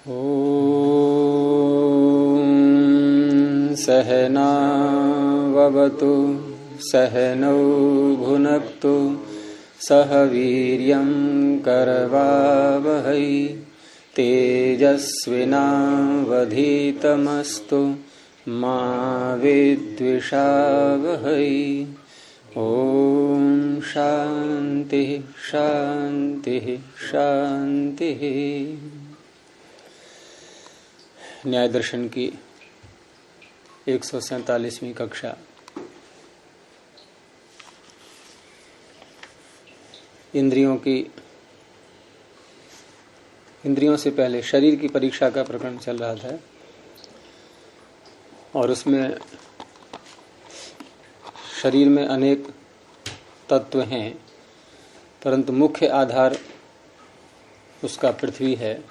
ॐ सहनाववतु सहनौ भुनक्तु सह वीर्यं करवावहै तेजस्विनावधीतमस्तु मा विद्विषावहै। ओम शांति शांति शांति। न्याय दर्शन की 147वीं कक्षा। इंद्रियों से पहले शरीर की परीक्षा का प्रकरण चल रहा था और उसमें शरीर में अनेक तत्व हैं, परंतु मुख्य आधार उसका पृथ्वी है,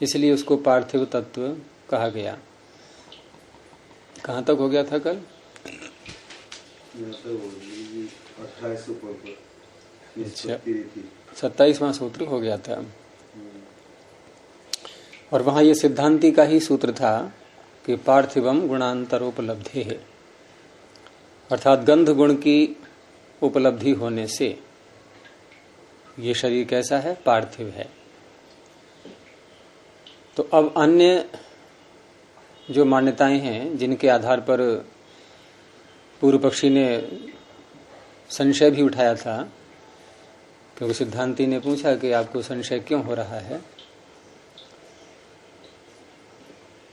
इसलिए उसको पार्थिव तत्व कहा गया। कहाँ तक हो गया था कल? 27वां सूत्र हो गया था और वहां ये सिद्धांति का ही सूत्र था कि पार्थिवम गुणांतरोपलब्धि है, अर्थात गंध गुण की उपलब्धि होने से ये शरीर कैसा है? पार्थिव है। तो अब अन्य जो मान्यताएं हैं जिनके आधार पर पूर्व पक्षी ने संशय भी उठाया था, क्योंकि सिद्धांति ने पूछा कि आपको संशय क्यों हो रहा है,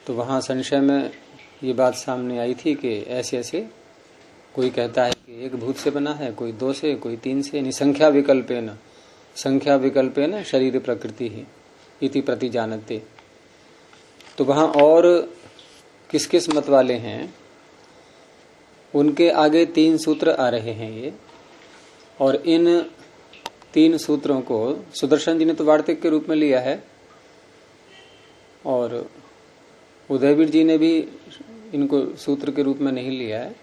तो वहां संशय में ये बात सामने आई थी कि ऐसे ऐसे कोई कहता है कि एक भूत से बना है, कोई दो से, कोई तीन से, यानी संख्या विकल्पेन शरीर प्रकृति ही इति प्रति जानते। तो वहां और किस किस मत वाले हैं उनके आगे 3 सूत्र आ रहे हैं ये, और इन 3 सूत्रों को सुदर्शन जी ने तो वार्तिक के रूप में लिया है और उदयवीर जी ने भी इनको सूत्र के रूप में नहीं लिया है,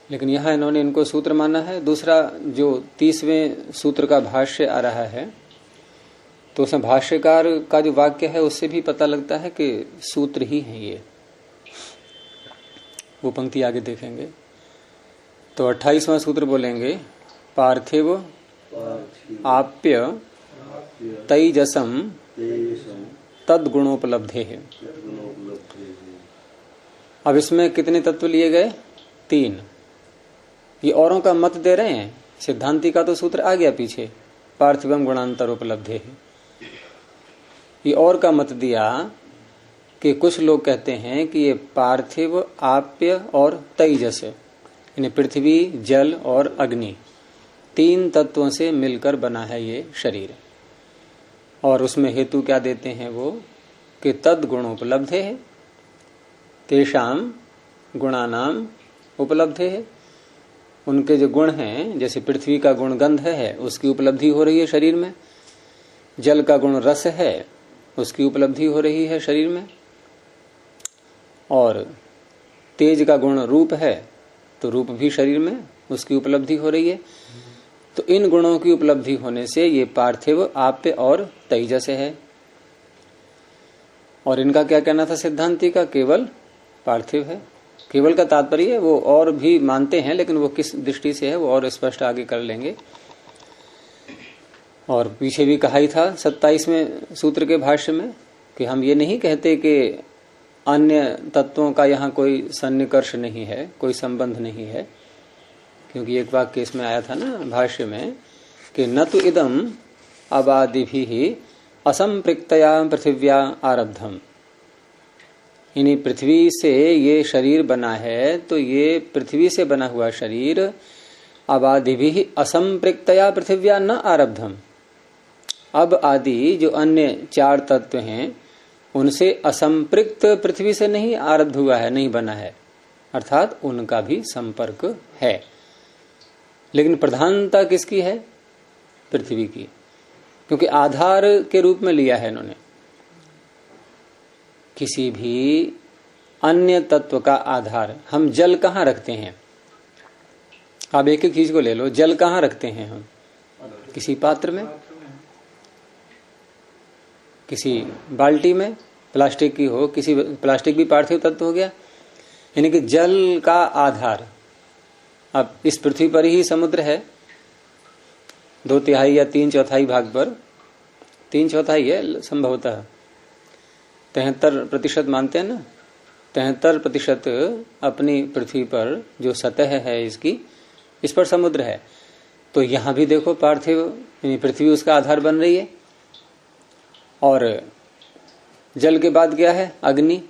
लेकिन यहां इन्होंने इनको सूत्र माना है। दूसरा जो 30वें सूत्र का भाष्य आ रहा है, तो उसमें भाष्यकार का जो वाक्य है उससे भी पता लगता है कि सूत्र ही है ये। वो पंक्ति आगे देखेंगे तो 28वां सूत्र बोलेंगे, पार्थिव आप्य तैजसम तद्गुणोपलब्धे है। अब इसमें कितने तत्व लिए गए? 3। ये औरों का मत दे रहे हैं, सिद्धांति का तो सूत्र आ गया पीछे, पार्थिवम गुणांतरोपलब्धे है। ये और का मत दिया कि कुछ लोग कहते हैं कि ये पार्थिव, आप्य और तैजस, यानी पृथ्वी, जल और अग्नि, 3 तत्वों से मिलकर बना है ये शरीर। और उसमें हेतु क्या देते हैं वो कि तद गुणोपलब्ध है, तेषाम गुणानाम उपलब्ध है। उनके जो गुण हैं, जैसे पृथ्वी का गुण गंध है, उसकी उपलब्धि हो रही है शरीर में। जल का गुण रस है, उसकी उपलब्धि हो रही है शरीर में। और तेज का गुण रूप है, तो रूप भी शरीर में उसकी उपलब्धि हो रही है। तो इन गुणों की उपलब्धि होने से ये पार्थिव, आप्य और तैजस है। और इनका क्या कहना था सिद्धांति का? केवल पार्थिव है। केवल का तात्पर्य वो और भी मानते हैं, लेकिन वो किस दृष्टि से है वो और स्पष्ट आगे कर लेंगे। और पीछे भी कहा ही था 27वें सूत्र के भाष्य में कि हम ये नहीं कहते कि अन्य तत्वों का यहाँ कोई सन्निकर्ष नहीं है, कोई संबंध नहीं है, क्योंकि एक वाक्य इसमें आया था ना भाष्य में कि न तो इदम अबादिभिः असंपृक्तया पृथिव्या आरब्धम, यानी पृथ्वी से ये शरीर बना है, तो ये पृथ्वी से बना हुआ शरीर अबादिभिः असंपृक्तया पृथिव्या न आरब्धम। अब आदि जो अन्य 4 तत्व हैं उनसे असंपृक्त पृथ्वी से नहीं आरब्ध हुआ है, नहीं बना है, अर्थात उनका भी संपर्क है। लेकिन प्रधानता किसकी है? पृथ्वी की, क्योंकि आधार के रूप में लिया है इन्होंने। किसी भी अन्य तत्व का आधार, हम जल कहाँ रखते हैं? आप एक एक चीज को ले लो, जल कहाँ रखते हैं हम? किसी पात्र में। किसी बाल्टी में प्लास्टिक की हो, किसी प्लास्टिक भी पार्थिव तत्व हो गया। यानी कि जल का आधार, अब इस पृथ्वी पर ही समुद्र है, 2/3 या 3/4 भाग पर, 3/4 है संभवतः, 73% मानते हैं ना, 73% अपनी पृथ्वी पर जो सतह है इसकी, इस पर समुद्र है। तो यहां भी देखो पार्थिव पृथ्वी उसका आधार बन रही है। और जल के बाद क्या है? अग्नि।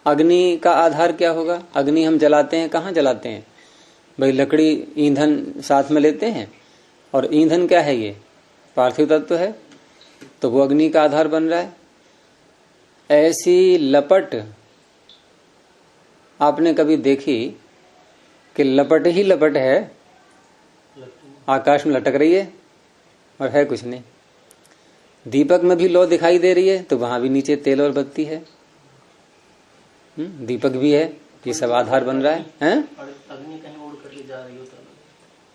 अग्नि का आधार क्या होगा? अग्नि हम जलाते हैं, कहाँ जलाते हैं भाई? लकड़ी, ईंधन साथ में लेते हैं, और ईंधन क्या है? ये पार्थिव तत्व है, तो वो अग्नि का आधार बन रहा है। ऐसी लपट आपने कभी देखी कि लपट ही लपट है, आकाश में लटक रही है और है कुछ नहीं। दीपक में भी लौ दिखाई दे रही है, तो वहां भी नीचे तेल और बत्ती है। दीपक भी है, ये सब आधार बन रहा है, हैं? अग्नि कहीं उड़ करके जा रही हो तो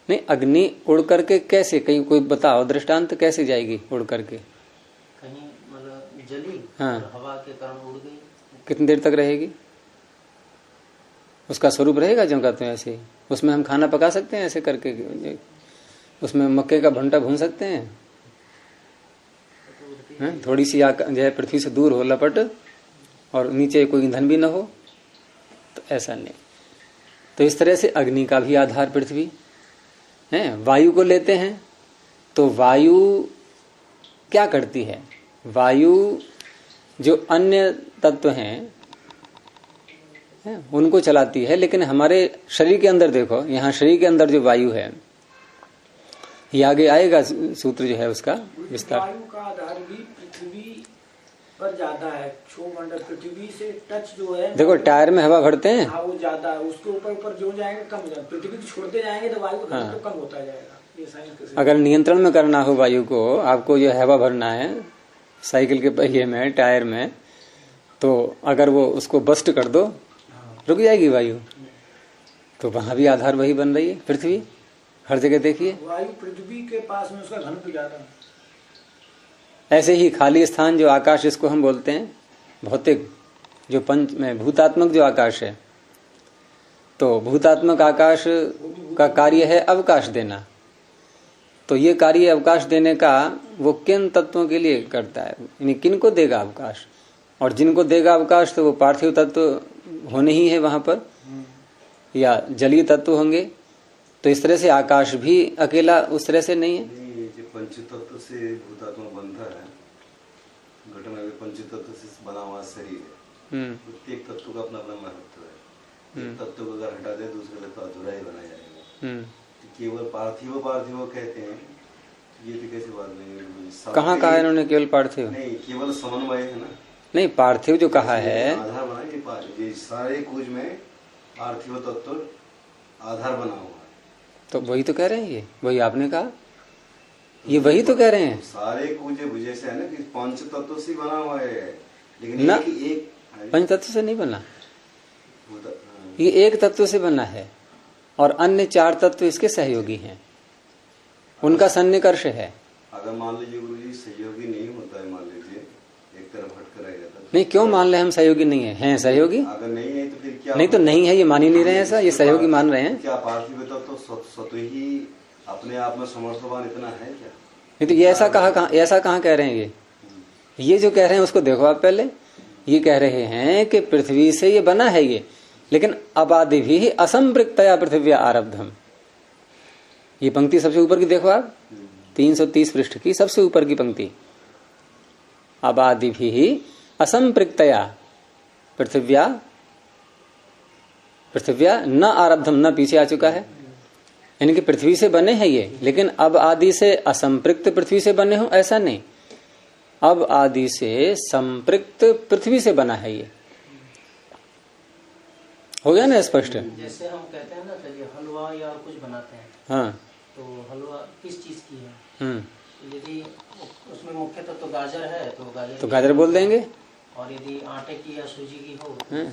नहीं, अग्नि उड़ करके कैसे? कहीं कोई बताओ दृष्टांत, कैसे जाएगी उड़ करके? कहीं मतलब जली, हाँ, और हवा के कारण उड़ गई। कितनी देर तक रहेगी? उसका स्वरूप रहेगा जो कहते हैं ऐसे ही। उसमें हम खाना पका सकते हैं ऐसे करके, उसमें मक्के का भुट्टा भून सकते हैं? थोड़ी सी जो है पृथ्वी से दूर हो लपट, और नीचे कोई ईंधन भी न हो, तो ऐसा नहीं। तो इस तरह से अग्नि का भी आधार पृथ्वी है। वायु को लेते हैं तो वायु क्या करती है? वायु जो अन्य तत्व हैं उनको चलाती है, लेकिन हमारे शरीर के अंदर देखो, यहाँ शरीर के अंदर जो वायु है, ये आगे आएगा सूत्र जो है उसका विस्तार। वायु का आधार भी पृथ्वी पर ज्यादा है, क्षोमंडल पृथ्वी से टच जो है। देखो टायर में हवा भरते हैं, हाँ वो ज्यादा है, उसके ऊपर जो जाएंगे कम हो जाएगा, पृथ्वी को छोड़ते जाएंगे तो वायु का तो कम होता जाएगा। ये साइंस अगर नियंत्रण में करना हो वायु को, आपको जो हवा भरना है साइकिल के पहिए में, टायर में, तो अगर वो उसको बस्ट कर दो, रुक जाएगी वायु। तो वहां भी आधार वही बन रही है पृथ्वी। हर जगह देखिए वायु पृथ्वी के पास में उसका घनत्व ज्यादा है। ऐसे ही खाली स्थान जो आकाश, जिसको हम बोलते हैं भौतिक, जो पंच में भूतात्मक जो आकाश है, तो भूतात्मक आकाश का कार्य है अवकाश देना। तो ये कार्य अवकाश देने का वो किन तत्वों के लिए करता है? यानी किन को देगा अवकाश? और जिनको देगा अवकाश तो वो पार्थिव तत्व होने ही है वहां पर, या जलीय तत्व होंगे। तो इस तरह से आकाश भी अकेला उस तरह से नहीं है। जो पंचतत्व से भूतात्मा बनता है, घटना में पंचतत्व से बना हुआ शरीर है, प्रत्येक तत्व का अपना अपना महत्व है। एक तत्व को अगर हटा दे दूसरे तत्व अधूरा ही बना जाएगा। तो केवल पार्थिव पार्थिव कहते हैं, ये तो कैसी बात नहीं। कहाँ कहा इन्होंने केवल पार्थिव? नहीं, केवल समन्वय है ना। नहीं, पार्थिव जो कहा है, आधार बना, ये सारे कुछ में पार्थिव तत्व आधार बना हुआ है। तो वही तो कह रहे हैं, ये वही आपने कहा, ये वही तो कह रहे हैं। सारे कुछ जैसे है ना कि पंच तत्व से बना हुआ है, लेकिन ना, एक पंच तत्व से नहीं बना, ये एक तत्व से बना है, और अन्य 4 तत्व इसके सहयोगी हैं, उनका सन्निकर्ष है। अगर मान लीजिए गुरु जी सहयोगी नहीं होता है, मान लीजिए एक तरफ हटकर रह जाता है, नहीं, क्यों मान ले हम सहयोगी नहीं है? हैं सहयोगी? अगर नहीं है तो फिर क्या? नहीं तो नहीं है, ये मान ही नहीं रहे हैं ऐसा, ये सहयोगी मान रहे हैं। क्या पार्थिव तत्व स्वतः ही अपने आप में समर्थवान इतना है क्या? नहीं तो ये ऐसा कहाँ कह रहे हैं? ये जो कह रहे हैं उसको देखो आप पहले। ये कह रहे हैं कि पृथ्वी से ये बना है ये, लेकिन अबादि भी असंपृक्तया पृथ्व्या आरब्धम। ये पंक्ति सबसे ऊपर की देखो आप, 330 पृष्ठ की सबसे ऊपर की पंक्ति। अबादि भी असंपृक्तया पृथ्व्या न आरब्धम, न पीछे आ चुका है, यानी कि पृथ्वी से बने हैं ये, लेकिन अब आदि से असंपृक्त पृथ्वी से बने हो ऐसा नहीं, अब आदि से संपृक्त पृथ्वी से बना है ये। हो गया ना स्पष्ट? जैसे हम कहते हैं ना, चलिए हलवा या कुछ बनाते हैं, हाँ, तो हलवा किस चीज की है? यदि उसमें मुख्य तो गाजर है तो गाजर बोल देंगे, और यदि आटे की या सूजी की हो तो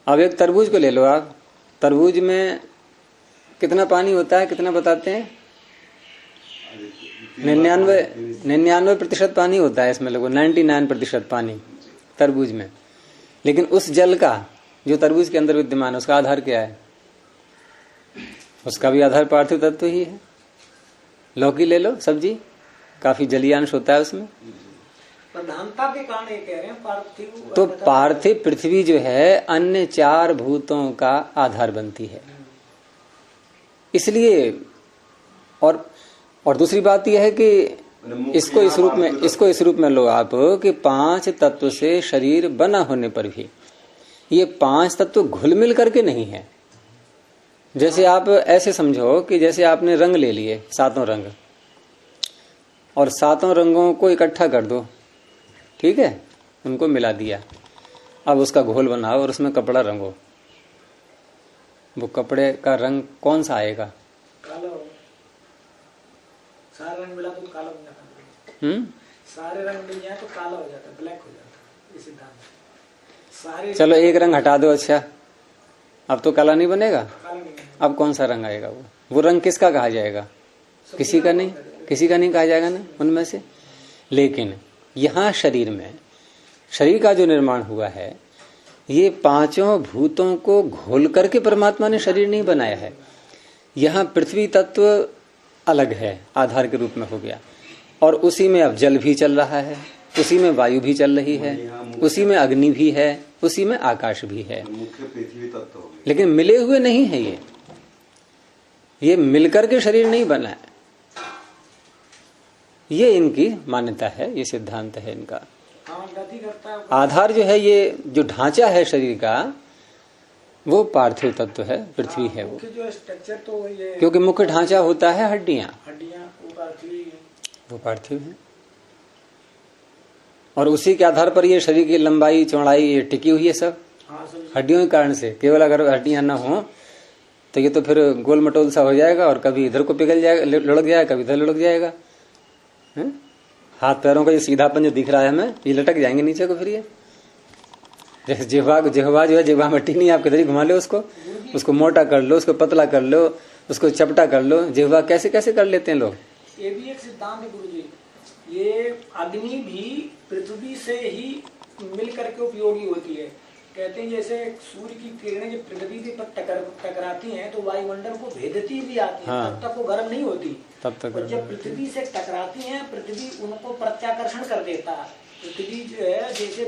अब एक तरबूज को ले लो आप, तरबूज में कितना पानी होता है, कितना बताते हैं? 99% पानी होता है इसमें, लगभग 99% पानी तरबूज में। लेकिन उस जल का जो तरबूज के अंदर विद्यमान है उसका आधार क्या है? उसका भी आधार पार्थिव तत्व ही है। लौकी ले लो, सब्जी, काफी जलीयांश होता है उसमें। प्रधानता के कारण ये कह रहे हैं पार्थिव। तो पार्थिव पृथ्वी जो है अन्य 4 भूतों का आधार बनती है। इसलिए और दूसरी बात यह है कि इसको इस रूप में लो आप कि 5 तत्व से शरीर बना होने पर भी ये 5 तत्व घुल मिल करके नहीं है। जैसे आप ऐसे समझो कि जैसे आपने रंग ले लिए 7 रंग और 7 रंगों को इकट्ठा कर दो, ठीक है, उनको मिला दिया, अब उसका घोल बनाओ और उसमें कपड़ा रंगो। वो कपड़े का रंग कौन सा आएगा? काला हो। सारे रंग मिला तो काला हो जाता है। सारे रंग मिल जाए तो काला हो जाता है, ब्लैक हो जाता है, ये सिद्धांत। सारे चलो एक रंग हटा दो, अच्छा अब तो काला नहीं बनेगा। काला नहीं है। अब कौन सा रंग आएगा? वो रंग किसका कहा जाएगा? किसी का नहीं कहा जाएगा ना उनमें से। लेकिन यहाँ शरीर में, शरीर का जो निर्माण हुआ है, ये 5 भूतों को घोल करके परमात्मा ने शरीर नहीं बनाया है। यहाँ पृथ्वी तत्व अलग है, आधार के रूप में हो गया, और उसी में अब जल भी चल रहा है, उसी में वायु भी चल रही है, उसी में अग्नि भी है, उसी में आकाश भी है। मुख्य पृथ्वी तत्व हो गया। लेकिन मिले हुए नहीं है ये मिलकर के शरीर नहीं बना है। ये इनकी मान्यता है, ये सिद्धांत है इनका। गति करता है। आधार जो है, ये जो ढांचा है शरीर का, वो पार्थिव तत्व है, पृथ्वी है वो। जो स्ट्रक्चर तो ये, क्योंकि मुख्य ढांचा होता है हड्डियां, वो पार्थिव है। और उसी के आधार पर ये शरीर की लंबाई चौड़ाई ये टिकी हुई है सब हड्डियों के कारण से। केवल अगर हड्डियां न हो तो ये तो फिर गोल मटोल सा हो जाएगा, और कभी इधर को पिघल जाएगा, लुढ़क जाएगा, कभी इधर लुढ़क जाएगा। हाथ पैरों का ये सीधापन जो दिख रहा है हमें, ये लटक जाएंगे नीचे को। फिर ये जैसे जिह्वा जो है, जिह्वा में टिक नहीं, आप किधर ही घुमा लो उसको मोटा कर लो, उसको पतला कर लो, उसको चपटा कर लो। जिह्वा कैसे कैसे कर लेते हैं लोग। ये भी एक सिद्धांत है गुरु जी। ये अग्नि भी पृथ्वी से ही मिल करके उपयोगी होती है। कहते हैं जैसे सूर्य की किरणें जब पृथ्वी के पर टकराती हैं तो वायुमंडल को भेदती भी आती है। हाँ। तब तक वो गर्म नहीं होती, तब तक। और जब पृथ्वी से टकराती हैं, पृथ्वी उनको प्रत्याकर्षण कर देता है। पृथ्वी जो है जैसे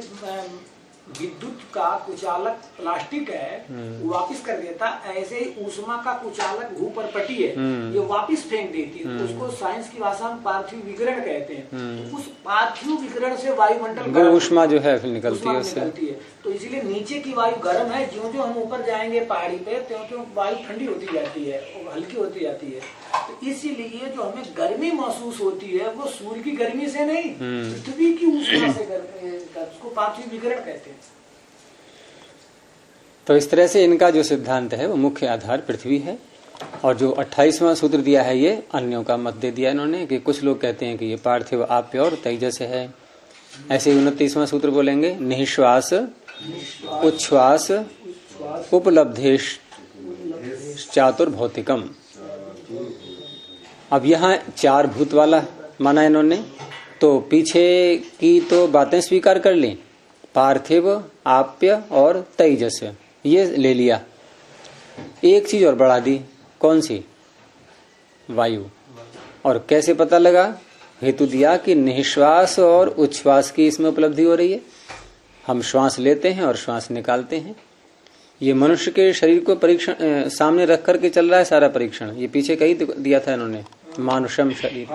विद्युत का कुचालक प्लास्टिक है, वो वापिस कर देता, ऐसे ही ऊष्मा का कुचालक भूपरपटी है, ये वापिस फेंक देती है। तो उसको साइंस की भाषा में पार्थिव विकिरण कहते हैं। तो उस पार्थिव विकिरण से वायुमंडल ऊष्मा जो है फिर निकलती है। तो इसीलिए नीचे की वायु गर्म है, ज्यों ज्यों हम ऊपर जाएंगे पहाड़ी पे त्यों त्यों वायु ठंडी होती जाती है और हल्की होती जाती है। तो इसीलिए जो हमें गर्मी महसूस होती है वो सूर्य की गर्मी से नहीं, पृथ्वी की ऊष्मा से उसको पार्थिव विकिरण कहते हैं। तो इस तरह से इनका जो सिद्धांत है वो मुख्य आधार पृथ्वी है। और जो 28वां सूत्र दिया है ये अन्यों का मत दे दिया इन्होंने, कि कुछ लोग कहते हैं कि ये पार्थिव आप्य और तेजस है। ऐसे 29वां सूत्र बोलेंगे, निःश्वास उच्छ्वास उपलब्धेश चातुर्भौतिकम। अब यहाँ 4 भूत वाला माना इन्होंने, तो पीछे की तो बातें स्वीकार कर ली, पार्थिव, आप्य और तेजस ये ले लिया। एक चीज और बढ़ा दी, कौन सी? वायु। और कैसे पता लगा? हेतु दिया कि निःश्वास और उच्छ्वास की इसमें उपलब्धि हो रही है। हम श्वास लेते हैं और श्वास निकालते हैं। ये मनुष्य के शरीर को परीक्षण सामने रख करके चल रहा है सारा परीक्षण। ये पीछे कहीं दिया था इन्होंने, मानुषम शरीर।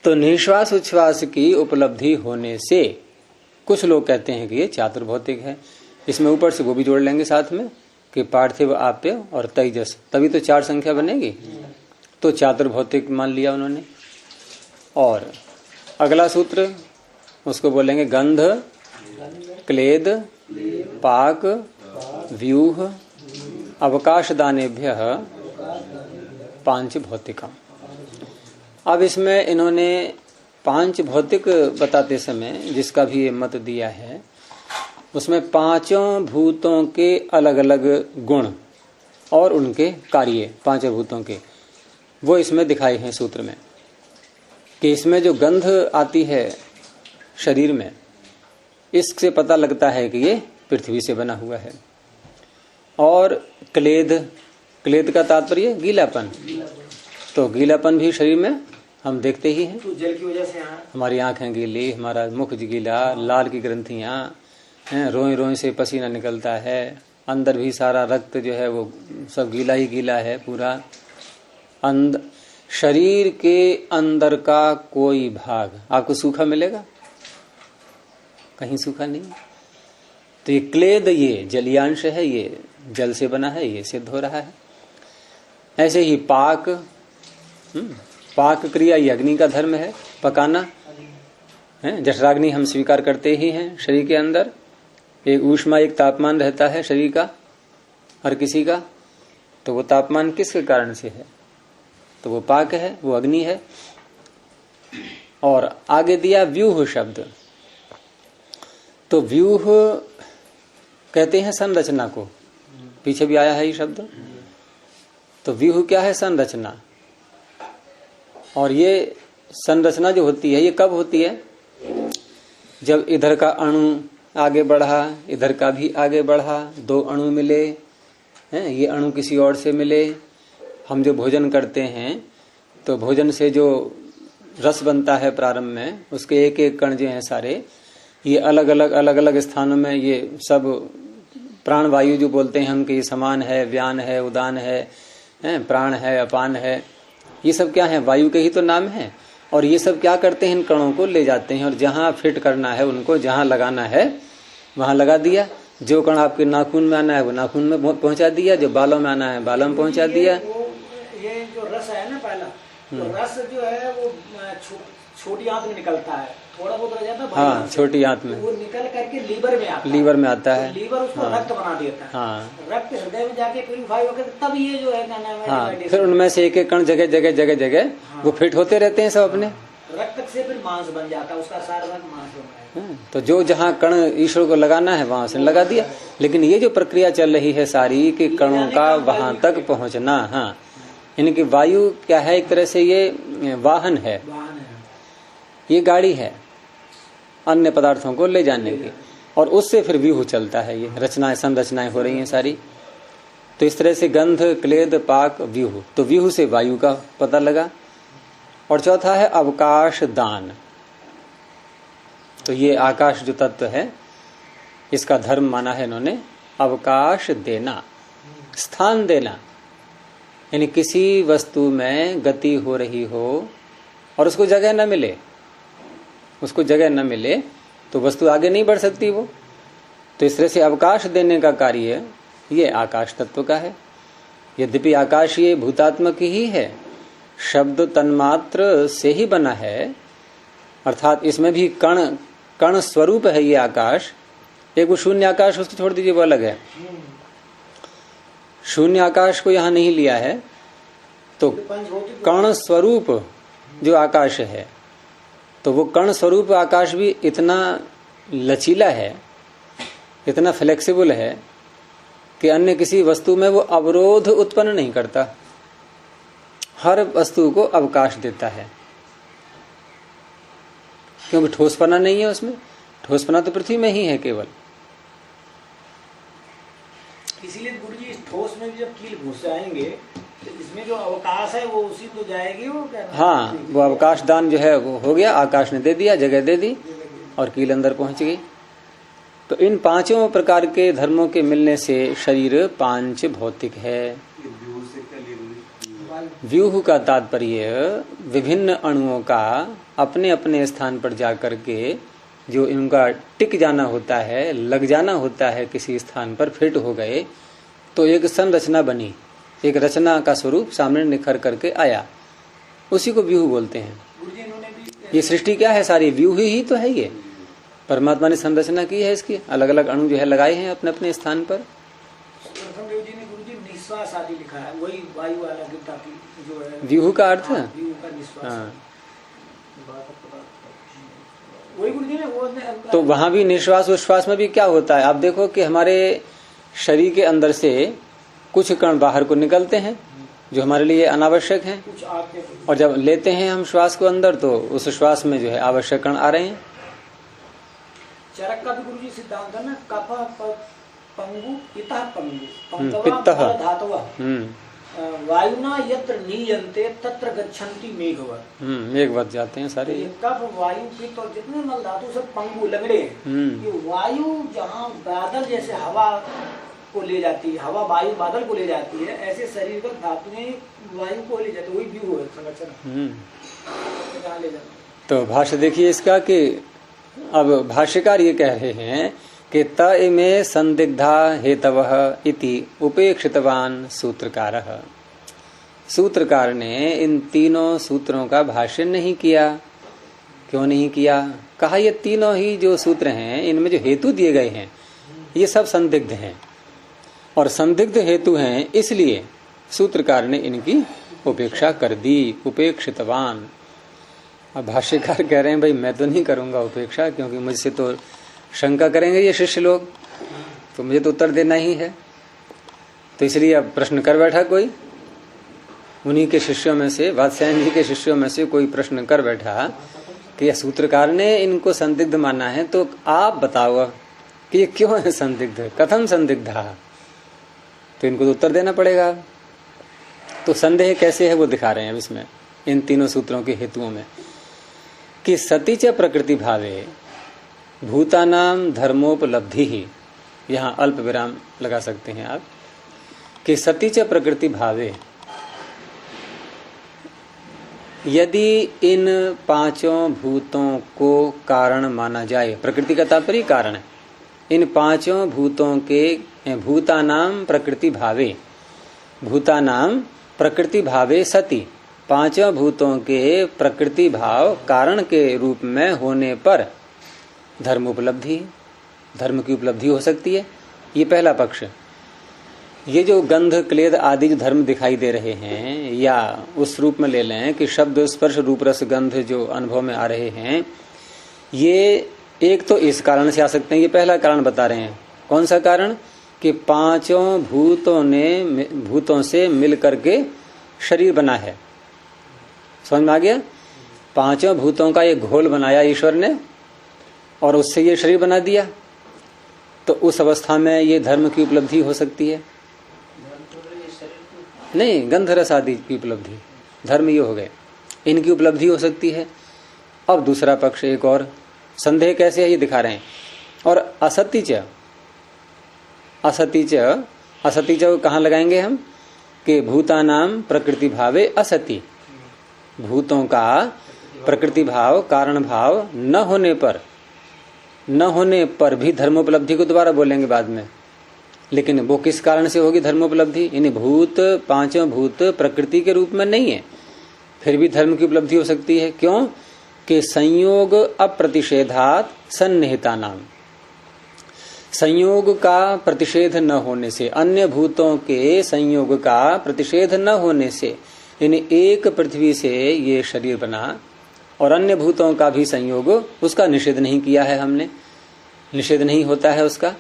तो निःश्वास उच्छ्वास की उपलब्धि होने से कुछ लोग कहते हैं कि ये चातुर्भौतिक है। इसमें ऊपर से वो भी जोड़ लेंगे साथ में कि पार्थिव, आप्य और तेजस, तभी तो 4 संख्या बनेगी। तो चातुर्भौतिक मान लिया उन्होंने। और अगला सूत्र उसको बोलेंगे गंध, क्लेद, पाक, व्यूह, अवकाश दानेभ्य पांच भौतिका। अब इसमें इन्होंने 5 भौतिक बताते समय जिसका भी ये मत दिया है, उसमें 5 भूतों के अलग अलग गुण और उनके कार्य, 5 भूतों के वो इसमें दिखाए हैं सूत्र में, कि इसमें जो गंध आती है शरीर में, इससे पता लगता है कि ये पृथ्वी से बना हुआ है। और क्लेद का तात्पर्य गीलापन, तो गीलापन भी शरीर में हम देखते ही हैं। तो जल की वजह से हमारी आंखें गीली, हमारा मुख गीला, लाल की ग्रंथियां हैं, रोए रोए से पसीना निकलता है, अंदर भी सारा रक्त जो है वो सब गीला ही गीला है पूरा। शरीर के अंदर का कोई भाग आपको सूखा मिलेगा? कहीं सूखा नहीं। तो ये क्लेद, ये जलीयांश है, ये जल से बना है, ये सिद्ध हो रहा है। ऐसे ही पाक क्रिया, ये अग्नि का धर्म है, पकाना है। जठराग्नि हम स्वीकार करते ही हैं। शरीर के अंदर एक ऊष्मा, एक तापमान रहता है शरीर का हर किसी का, तो वो तापमान किसके कारण से है? तो वो पाक है, वो अग्नि है। और आगे दिया व्यूह शब्द, तो व्यूह कहते हैं संरचना को, पीछे भी आया है ये शब्द। तो व्यूह क्या है? संरचना। और ये संरचना जो होती है, ये कब होती है? जब इधर का अणु आगे बढ़ा, इधर का भी आगे बढ़ा, दो अणु मिले हैं, ये अणु किसी और से मिले। हम जो भोजन करते हैं तो भोजन से जो रस बनता है प्रारंभ में, उसके एक एक कण जो हैं सारे, ये अलग अलग स्थानों में, ये सब प्राण वायु जो बोलते हैं हम कि ये समान है, व्यान है, उदान है, प्राण है, अपान है, ये सब क्या है? वायु के ही तो नाम है। और ये सब क्या करते हैं? इन कणों को ले जाते हैं और जहां फिट करना है उनको, जहां लगाना है वहां लगा दिया। जो कण आपके नाखून में आना है वो नाखून में पहुंचा दिया, जो बालों में आना है बालों में पहुंचा दिया। ये जो रस है ना पहला, तो रस जो है वो छोटी आंत में निकलता है, थोड़ा बहुत रह जाता है। हाँ, छोटी आंत में वो निकल करके लीवर में आता है। लीवर में आता है। तो लीवर उसको रक्त बना देता है। हाँ, रक्त हृदय में जाके प्यूरिफाई होकर तब ये जो है क्या नाम है, हाँ, फिर उनमें से एक एक कण जगह वो फिट होते रहते हैं सब अपने। रक्त से फिर मांस बन जाता है, उसका सारा भाग मांस बन जाता है। तो जो जहाँ कण ईश्वर को लगाना है वहां से लगा दिया। लेकिन ये जो प्रक्रिया चल रही है सारी, कि कणों का वहां तक पहुंचना, हाँ, यानी कि वायु क्या है? एक तरह से ये वाहन है, ये गाड़ी है अन्य पदार्थों को ले जाने की, और उससे फिर व्यूह चलता है। ये रचनाएं, संरचनाएं हो रही हैं सारी। तो इस तरह से गंध, क्लेद, पाक, व्यूह। तो व्यूह से वायु का पता लगा। और चौथा है अवकाश दान। तो ये आकाश जो तत्व है, इसका धर्म माना है इन्होंने अवकाश देना, स्थान देना। यानी किसी वस्तु में गति हो रही हो और उसको जगह न मिले, तो वस्तु आगे नहीं बढ़ सकती वो। तो इस तरह से अवकाश देने का कार्य ये आकाश तत्व का है। यद्यपि आकाश ये भूतात्मक ही है, शब्द तन्मात्र से ही बना है, अर्थात इसमें भी कण स्वरूप है ये आकाश। एक वो शून्य आकाश, उसको छोड़ दीजिए, वो अलग है। शून्य आकाश को यहां नहीं लिया है, तो कण स्वरूप जो आकाश है, तो वो कण स्वरूप आकाश भी इतना लचीला है, इतना फ्लेक्सिबल है कि अन्य किसी वस्तु में वो अवरोध उत्पन्न नहीं करता, हर वस्तु को अवकाश देता है। क्योंकि ठोसपना नहीं है उसमें, ठोसपना तो पृथ्वी में ही है केवल। इसीलिए गुरु जी इस ठोस में जब कील घुस जाएंगे तो इसमें जो अवकाश है वो उसी को जाएगी, वो क्या? हाँ, वो अवकाश दान जो है वो हो गया, आकाश ने दे दिया, जगह दे दी और कील अंदर पहुंच गई। तो इन पांचों प्रकार के धर्मों के मिलने से शरीर पांच भौतिक है। व्यूह का तात्पर्य विभिन्न अणुओं का अपने अपने स्थान पर जाकर के जो इनका टिक जाना होता है, लग जाना होता है किसी स्थान पर, फिट हो गए तो एक संरचना बनी, एक रचना का स्वरूप सामने निखर करके आया, उसी को व्यूह बोलते हैं। ये सृष्टि क्या है? सारी व्यूह ही तो है। ये परमात्मा ने संरचना की है, इसकी अलग अलग अणु जो है लगाए हैं अपने अपने स्थान पर। निश्वास आदि लिखा है, वही वायु वाला जो है व्यूह का अर्थ। हाँ, वही गुरु जी ने वो तो वहां भी निश्वास उश्वास में भी क्या होता है? आप देखो कि हमारे शरीर के अंदर से कुछ कण बाहर को निकलते हैं, जो हमारे लिए अनावश्यक हैं, कुछ आते हैं। और जब लेते हैं हम श्वास को अंदर तो उस श्वास में जो है आवश्यक कण आ रहे हैं। चरक का भी गुरुजी सिद्धांत है ना, कफ पंगु पिता पंगु पित्तः धातव वायुना यत्र नीयन्ते तत्र गच्छन्ति मेघवत्। मेघवत जाते हैं सारे। कफ वायु पित्त और जितने मल धातु सब पंगु लगड़े हैं। ये वायु जहाँ बादल जैसे हवा को ले जाती है, हवा वायु बादल को ले जाती है, ऐसे शरीर का धातुएं वायु को ले जाती है, वही व्यू है संरचना ले जाती। तो भाष्य देखिए इसका कि अब भाष्यकार ये कह रहे हैं कि त इमे संदिग्धा हेतवः इति उपेक्षितवान सूत्रकारः। सूत्रकार ने इन तीनों सूत्रों का भाष्य नहीं किया। क्यों नहीं किया? कहा ये तीनों ही जो सूत्र हैं इनमें जो हेतु दिए गए हैं ये सब संदिग्ध हैं, और संदिग्ध हेतु हैं, इसलिए सूत्रकार ने इनकी उपेक्षा कर दी। उपेक्षितवान। अब भाष्यकार कह रहे हैं भाई मैं तो नहीं करूंगा उपेक्षा, क्योंकि मुझसे तो शंका करेंगे ये शिष्य लोग, तो मुझे तो उत्तर देना ही है। तो इसलिए अब प्रश्न कर बैठा कोई, उन्हीं के शिष्यों में से, वात्स्यायन जी के शिष्यों में से कोई प्रश्न कर बैठा कि यह सूत्रकार ने इनको संदिग्ध माना है, तो आप बताओ कि ये क्यों है संदिग्ध, कथम संदिग्धा। तो इनको तो उत्तर देना पड़ेगा। तो संदेह कैसे है वो दिखा रहे हैं अब इसमें, इन तीनों सूत्रों के हेतुओं में, कि सती च प्रकृति भावे भूतानाम धर्मोपलब्धि ही, यहाँ अल्प विराम लगा सकते हैं आप, कि सती च प्रकृति भावे, यदि इन पांचों भूतों को कारण माना जाए, प्रकृति का तात्पर्य कारण है, इन पांचों भूतों के भूतानाम प्रकृति भावे, भूतानाम प्रकृति भावे सती, पांचों भूतों के प्रकृति भाव कारण के रूप में होने पर धर्म उपलब्धि, धर्म की उपलब्धि हो सकती है। ये पहला पक्ष। ये जो गंध क्लेद आदि जो धर्म दिखाई दे रहे हैं, या उस रूप में ले लें कि शब्द स्पर्श रूप रस गंध जो अनुभव में आ रहे हैं, ये एक तो इस कारण से आ सकते हैं। ये पहला कारण बता रहे हैं। कौन सा कारण? कि पांचों भूतों से मिल करके शरीर बना है। समझ में आ गया? पांचों भूतों का ये घोल बनाया ईश्वर ने और उससे ये शरीर बना दिया, तो उस अवस्था में ये धर्म की उपलब्धि हो सकती है। नहीं, गंध रस आदि की उपलब्धि, धर्म ये हो गए, इनकी उपलब्धि हो सकती है। अब दूसरा पक्ष एक और संदेह कैसे है ये दिखा रहे हैं। और असत्य च कहाँ लगाएंगे हम? कि भूतानाम प्रकृति भावे असति, भूतों का प्रकृति भाव कारण भाव न होने पर भी धर्मोपलब्धि को दोबारा बोलेंगे बाद में। लेकिन वो किस कारण से होगी धर्मोपलब्धि? यानी भूत, पांचों भूत प्रकृति के रूप में नहीं है, फिर भी धर्म की उपलब्धि हो सकती है। क्यों? कि संयोग अप्रतिषेधात सन्निहिता नाम, संयोग का प्रतिषेध न होने से, अन्य भूतों के संयोग का प्रतिषेध न होने से, यानी एक पृथ्वी से ये शरीर बना और अन्य भूतों का भी संयोग, उसका निषेध नहीं किया है हमने, निषेध नहीं होता है उसका,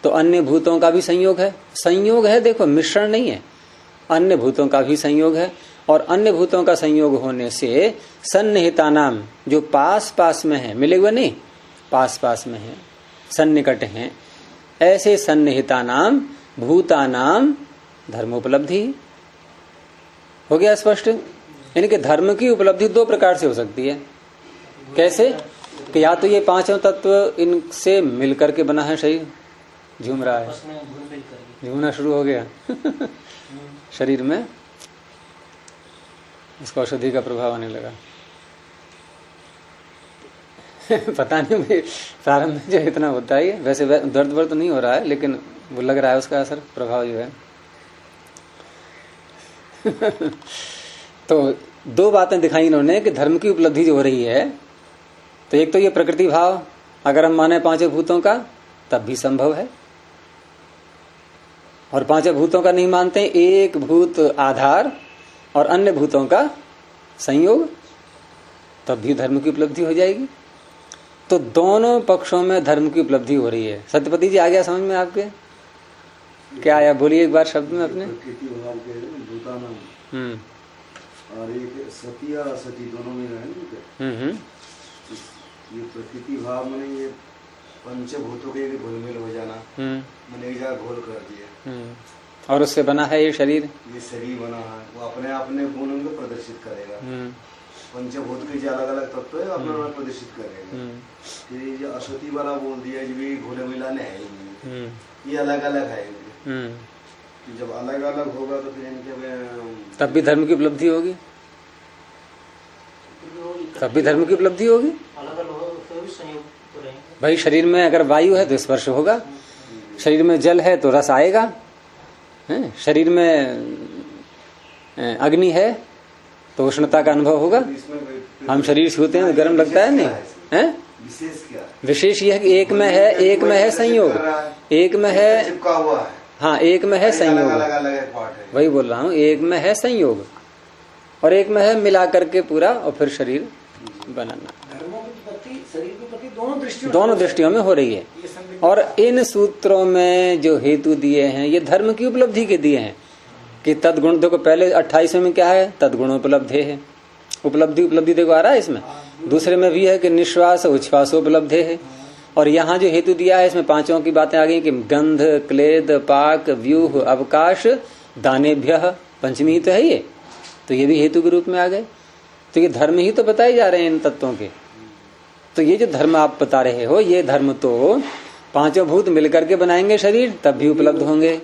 तो अन्य भूतों का भी संयोग है। संयोग है, देखो मिश्रण नहीं है, अन्य भूतों का भी संयोग है। और अन्य भूतों का संयोग होने से सन्निहिता नाम, जो पास पास में है, मिले हुए नहीं, पास पास में है, सन्निकट हैं, ऐसे सन्निहिता नाम भूतानाम धर्मोपलब्धि। हो गया स्पष्ट? यानी कि धर्म की उपलब्धि दो प्रकार से हो सकती है। कैसे? कि या तो ये पांचों तत्व इनसे मिलकर के बना है शरीर, झूम रहा है, झूमना शुरू हो गया शरीर में, इसको औषधि का प्रभाव आने लगा पता नहीं, मुझे प्रारंभ में जो इतना होता है, वैसे दर्द वर्द तो नहीं हो रहा है, लेकिन वो लग रहा है उसका असर, प्रभाव जो है तो दो बातें दिखाई इन्होंने कि धर्म की उपलब्धि जो हो रही है, तो एक तो ये प्रकृति भाव अगर हम माने पांचों भूतों का तब भी संभव है, और पांचों भूतों का नहीं मानते, एक भूत आधार और अन्य भूतों का संयोग, तब भी धर्म की उपलब्धि हो जाएगी। तो दोनों पक्षों में धर्म की उपलब्धि हो रही है। सत्यपति जी आ गया समझ में आपके? क्या आया? बोलिए एक बार शब्द में अपने। और एक सती और असती दोनों में है। ये प्रकृति भाव मैंने ये पंचभूतों के घुलमिल हो जाना, मैंने एक जगह घोल कर दिया और उससे बना है ये शरीर बना है, वो अपने अपने गुण उनको प्रदर्शित करेगा। पंचभूत के जो अलग अलग तत्व है अपना प्रदर्शित करेगा। फिर ये जो असती वाला बोल दिया जो ये घुले मिलाने है, ये अलग अलग है। जब अलग अलग होगा तो फिर इनके तब भी धर्म की उपलब्धि होगी, तब भी धर्म की उपलब्धि होगी। भाई शरीर में अगर वायु है तो स्पर्श होगा, शरीर में जल है तो रस आएगा, शरीर में अग्नि है तो उष्णता का अनुभव होगा। हम शरीर छूते हैं तो गर्म लगता है, नहीं है? विशेष यह है कि एक में है, एक में है संयोग, एक में है, हाँ एक में है संयोग, वही बोल रहा हूँ, एक में है संयोग और एक में है मिला करके पूरा और फिर शरीर बनाना। धर्मों की उत्पत्ति शरीर की उत्पत्ति दोनों दृष्टियों में हो रही है। और इन सूत्रों में जो हेतु दिए हैं ये धर्म की उपलब्धि के दिए हैं कि तदगुण, देखो पहले 28वें में क्या है, तदगुणोपलब्धे है, उपलब्धि देखो आ रहा है इसमें। दूसरे में भी है कि निश्वास उच्छ्वासोपलब्धे है। और यहाँ जो हेतु दिया है इसमें पांचों की बातें आ गई कि गंध, क्लेद, पाक, व्यूह, अवकाश, दानेभ्य, पंचमी ही तो है ये, तो ये भी हेतु के रूप में आ गए। तो ये धर्म ही तो बताए जा रहे हैं इन तत्वों के। तो ये जो धर्म आप बता रहे हो ये धर्म तो पांचों भूत मिलकर के बनाएंगे शरीर तब भी उपलब्ध होंगे।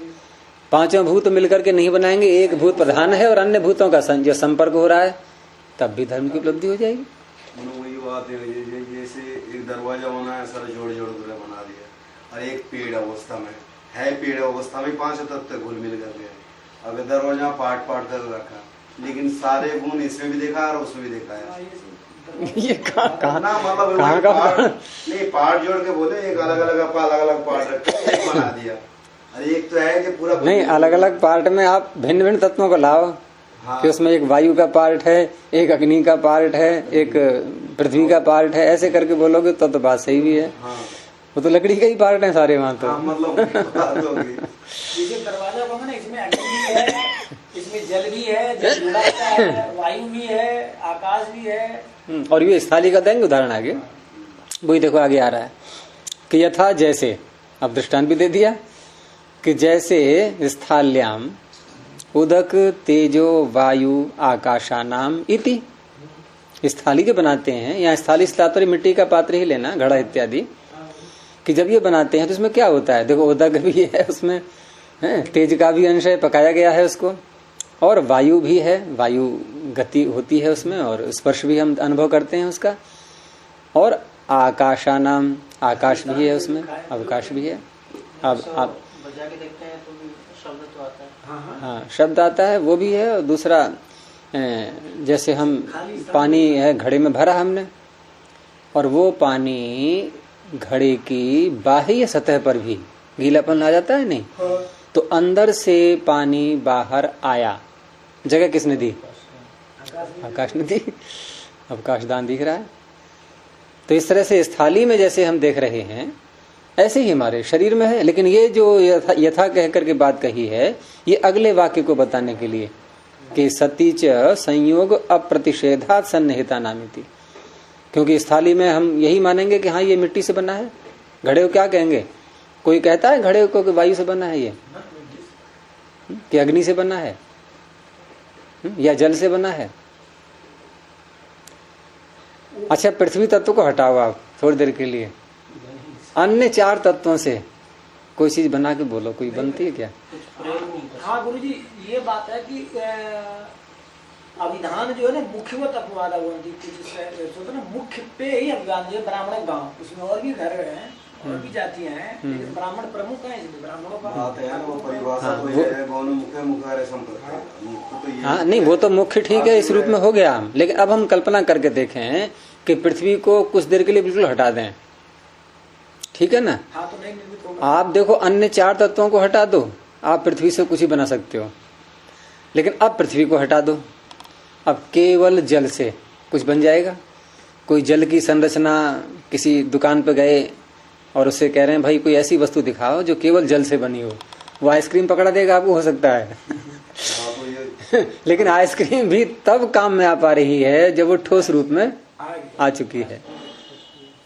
पांचों भूत मिलकर के नहीं बनाएंगे, एक भूत प्रधान है और अन्य भूतों का जो संपर्क हो रहा है तब भी धर्म की उपलब्धि हो जाएगी। वही बात है, जैसे एक दरवाजा बना है सारा जोड़ कर बना दिया, और एक पेड़ अवस्था में है, पेड़ अवस्था में पांच तत्व घुल मिल कर गए। अगर दरवाजा पार्ट कर रखा लेकिन सारे गुण इसमें भी देखा और उसमें भी देखा है। ये कहाँ नहीं पार्ट जोड़ के बोले एक अलग अलग पार्ट रख एक बना दिया। अरे एक तो है कि पूरा नहीं, अलग अलग पार्ट में आप भिन्न भिन्न तत्वों को लाओ। हाँ। कि उसमें एक वायु का पार्ट है, एक अग्नि का पार्ट है, एक पृथ्वी का पार्ट है, ऐसे करके बोलोगे तो बात सही भी है। हाँ। वो तो लकड़ी का ही पार्ट है सारे वहाँ तो। मतलब ये दरवाजा होगा ना, इसमें अग्नि भी है, इसमें जल भी है, जल जुड़ा है, वायु भी है, आकाश भी है। और ये स्थाली का देंगे उदाहरण आगे, वही देखो आगे आ रहा है कि यथा जैसे, अब दृष्टांत भी दे दिया कि जैसे स्थाल्याम उदक तेजो वायु आकाशानाम इति, स्थाली के बनाते हैं। यहाँ स्थाली तात्पर्य मिट्टी का पात्र ही लेना, घड़ा इत्यादि, कि जब ये बनाते हैं तो इसमें क्या होता है, देखो उदक भी है उसमें, है तेज का भी अंश है, पकाया गया है उसको, और वायु भी है, वायु गति होती है उसमें और स्पर्श भी हम अनुभव करते हैं उसका, और आकाशानाम आकाश भी है उसमें, अवकाश भी है। अब आप बजा के देखते हैं तो शब्द तो आता है, हाँ शब्द आता है, वो भी है। और दूसरा जैसे हम पानी है घड़े में भरा हमने, और वो पानी घड़े की बाह्य सतह पर भी गीलापन आ जाता है, नहीं तो अंदर से पानी बाहर आया, जगह किसने दी, आकाश ने दी, अवकाश दान दिख रहा है। तो इस तरह से स्थाली में जैसे हम देख रहे हैं ऐसे ही हमारे शरीर में है। लेकिन ये जो यथा कह करके बात कही है ये अगले वाक्य को बताने के लिए कि सतीच संयोग अप्रतिषेधात सन्निहिता नामिति, क्योंकि स्थाली में हम यही मानेंगे कि हाँ ये मिट्टी से बना है। घड़े को क्या कहेंगे, कोई कहता है घड़े को कि वायु से बना है ये, कि अग्नि से बना है या जल से बना है। अच्छा पृथ्वी तत्व को हटाओ आप थोड़ी देर के लिए, अन्य चार तत्वों से कोई चीज बना के बोलो, कोई बनती है क्या? हाँ गुरुजी, ये बात है कि अभिधान जो है ना मुख्यवत अपवाद ना, मुख्य पे ही अभिधान जो है ब्राह्मण गांव, उसमें और भी घर हैं और भी जातियां हैं, लेकिन ब्राह्मण प्रमुख है, ब्राह्मणों का हाँ नहीं वो तो मुख्य ठीक है, इस रूप में हो गया। लेकिन अब हम कल्पना करके देखें कि पृथ्वी को कुछ देर के लिए बिल्कुल हटा दें, ठीक है ना? हाँ, तो नहीं आप देखो अन्य चार तत्वों को हटा दो, आप पृथ्वी से कुछ ही बना सकते हो। लेकिन अब पृथ्वी को हटा दो, अब केवल जल से कुछ बन जाएगा। कोई जल की संरचना, किसी दुकान पे गए और उससे कह रहे हैं भाई कोई ऐसी वस्तु दिखाओ जो केवल जल से बनी हो, वो आइसक्रीम पकड़ा देगा आपको, हो सकता है लेकिन आइसक्रीम भी तब काम में आ पा रही है जब वो ठोस रूप में आ चुकी है।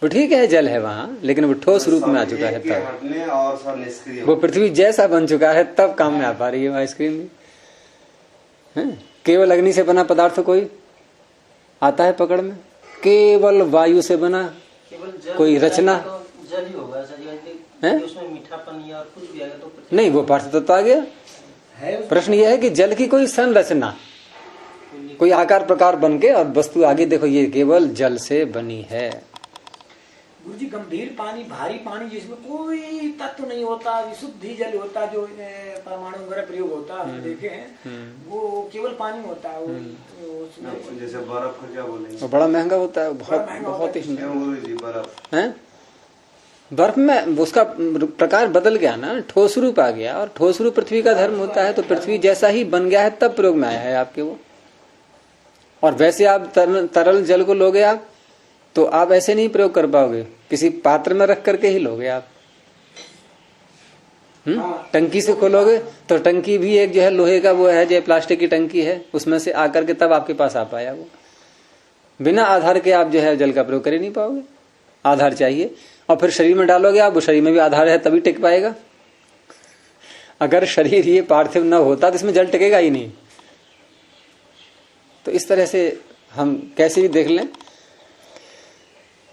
वो ठीक है जल है वहां, लेकिन वो ठोस रूप में आ चुका है तब, और सब निष्क्रिय, वो पृथ्वी जैसा बन चुका है तब काम में आ पा रही है आइसक्रीम भी। केवल अग्नि से बना पदार्थ कोई आता है पकड़ में? केवल वायु से बना कोई रचना जल ही होगा सर, उसमें मीठापन या कुछ भी आएगा तो नहीं, वो पार्थ तत्व आ गया। प्रश्न यह है कि जल की कोई संरचना, कोई आकार प्रकार बन के और वस्तु आगे देखो ये केवल जल से बनी है। गुरु जी गंभीर पानी, भारी पानी जिसमें कोई तत्व नहीं होता, विशुद्ध ही जल होता, जो परमाणु वगैरह प्रयोग होता हम देखे हैं, वो केवल पानी होता है। जैसे बर्फ को क्या बोलेंगे, बड़ा महंगा होता है, बहुत ही बर्फ है। बर्फ में उसका प्रकार बदल गया ना, ठोस रूप आ गया, और ठोस रूप पृथ्वी का धर्म होता है, तो पृथ्वी जैसा ही बन गया है तब प्रयोग में आया है आपके वो। और वैसे आप तरल जल को लोगे आप, तो आप ऐसे नहीं प्रयोग कर पाओगे, किसी पात्र में रख करके ही लोगे आप। टंकी से खोलोगे तो टंकी भी एक जो है लोहे का वो है, जो प्लास्टिक की टंकी है, उसमें से आकर के तब आपके पास आ पाया वो। बिना आधार के आप जो है जल का प्रयोग कर ही नहीं पाओगे, आधार चाहिए। और फिर शरीर में डालोगे आप, वो शरीर में भी आधार है तभी टिक पाएगा। अगर शरीर ये पार्थिव न होता तो इसमें जल टिकेगा ही नहीं। तो इस तरह से हम कैसे भी देख लें,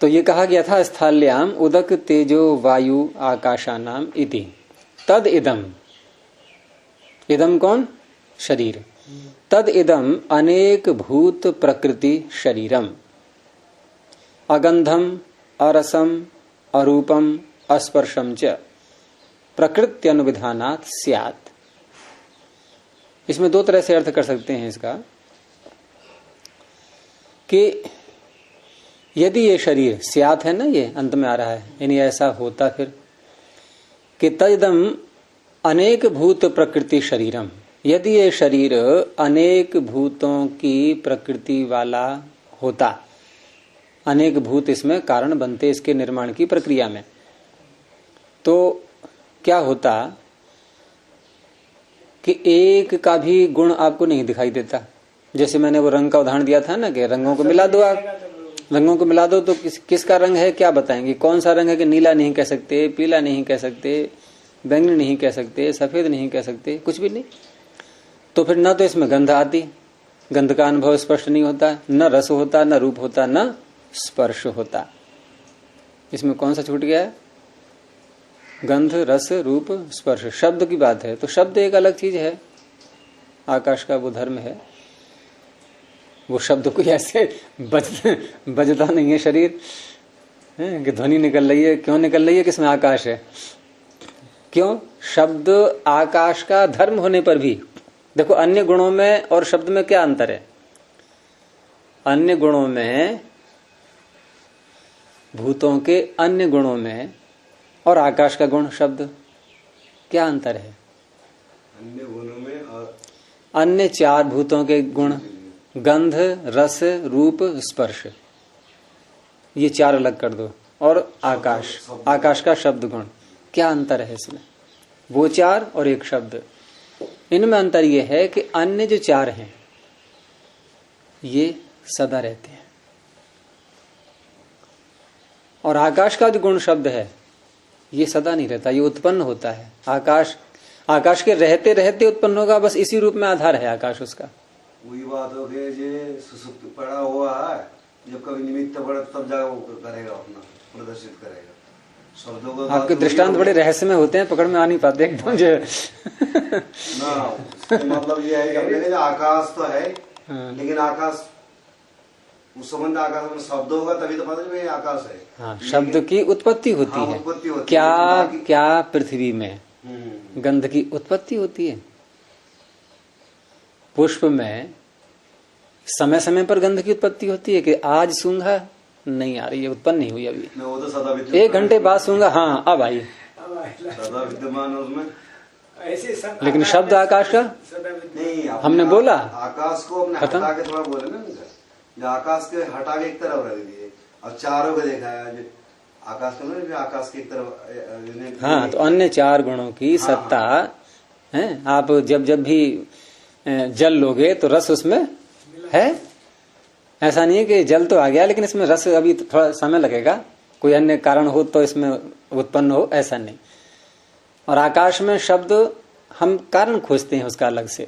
तो ये कहा गया था स्थाल्याम उदक तेजो वायु आकाशानाम इति तद इदम, इदम कौन? शरीर। तद इदम अनेक भूत प्रकृति शरीरम अगंधम अरसम अरूपम अस्पर्शम च प्रकृत्यनुविधानात् स्यात्। इसमें दो तरह से अर्थ कर सकते हैं इसका, कि यदि ये शरीर स्यात् है ना, ये अंत में आ रहा है, यानी ऐसा होता फिर कि तदम अनेक भूत प्रकृति शरीरम, यदि ये शरीर अनेक भूतों की प्रकृति वाला होता, अनेक भूत इसमें कारण बनते इसके निर्माण की प्रक्रिया में, तो क्या होता कि एक का भी गुण आपको नहीं दिखाई देता। जैसे मैंने वो रंग का उदाहरण दिया था ना, कि रंगों को मिला दो आप, रंगों को मिला दो तो किसका रंग है क्या बताएंगे? कौन सा रंग है कि नीला नहीं कह सकते, पीला नहीं कह सकते, बैंगनी नहीं कह सकते, सफेद नहीं कह सकते, कुछ भी नहीं। तो फिर न तो इसमें गंध आती, गंध का अनुभव स्पष्ट नहीं होता, न रस होता, न रूप होता, न स्पर्श होता। इसमें कौन सा छूट गया है? गंध, रस, रूप, स्पर्श। शब्द की बात है तो शब्द एक अलग चीज है, आकाश का वो धर्म है, वो शब्द कोई ऐसे बजता नहीं है शरीर है कि ध्वनि निकल रही है। क्यों निकल रही है? किसमें आकाश है। क्यों? शब्द आकाश का धर्म होने पर भी देखो, अन्य गुणों में और शब्द में क्या अंतर है? अन्य गुणों में, भूतों के अन्य गुणों में और आकाश का गुण शब्द, क्या अंतर है? अन्य गुणों में और अन्य चार भूतों के गुण, गंध, रस, रूप, स्पर्श, ये चार अलग कर दो, और आकाश, आकाश का शब्द गुण, क्या अंतर है इसमें? वो चार और एक शब्द, इनमें अंतर ये है कि अन्य जो चार हैं ये सदा रहते हैं, और आकाश का जो गुण शब्द है ये सदा नहीं रहता, ये उत्पन्न होता है। आकाश के रहते रहते उत्पन्न होगा, बस इसी रूप में आधार है आकाश उसका। वही बात हो गई, जो सुसुप्त पड़ा हुआ है, जब कभी निमित्त पड़े तब जाकर वो करेगा, अपना प्रदर्शित करेगा शब्दों को। आपके दृष्टांत बड़े रहस्यमय होते हैं, पकड़ में आ नहीं पाते एकदम जो ना। मतलब ये है कि अपने आकाश तो है, लेकिन आकाश उस संबंध आकाश में शब्द होगा तभी तो पता चलेगा आकाश है। हाँ, शब्द की उत्पत्ति होती है। उत्पत्ति होती क्या है। क्या पृथ्वी में गंध की उत्पत्ति होती है? पुष्प में समय समय पर गंध की उत्पत्ति होती है कि आज सूंघा नहीं आ रही है, उत्पन्न नहीं हुई अभी, वो तो सदा 1 घंटे बाद सूंघा, हाँ अब आई, सदा विद्यमान है उसमें। ऐसे लेकिन शब्द आकाश का नहीं, हमने बोला आकाश को अपने हटा के थोड़ा बोले ना, जो आकाश के हटा के एक तरफ रख दिए और चारों को देखा है आकाश को ना, आकाश की एक तरफ। हाँ, तो अन्य चार गुणों की सत्ता है। आप जब भी जल लोगे तो रस उसमें है। ऐसा नहीं है कि जल तो आ गया लेकिन इसमें रस अभी थोड़ा समय लगेगा, कोई अन्य कारण हो तो इसमें उत्पन्न हो, ऐसा नहीं। और आकाश में शब्द हम कारण खोजते हैं उसका अलग से।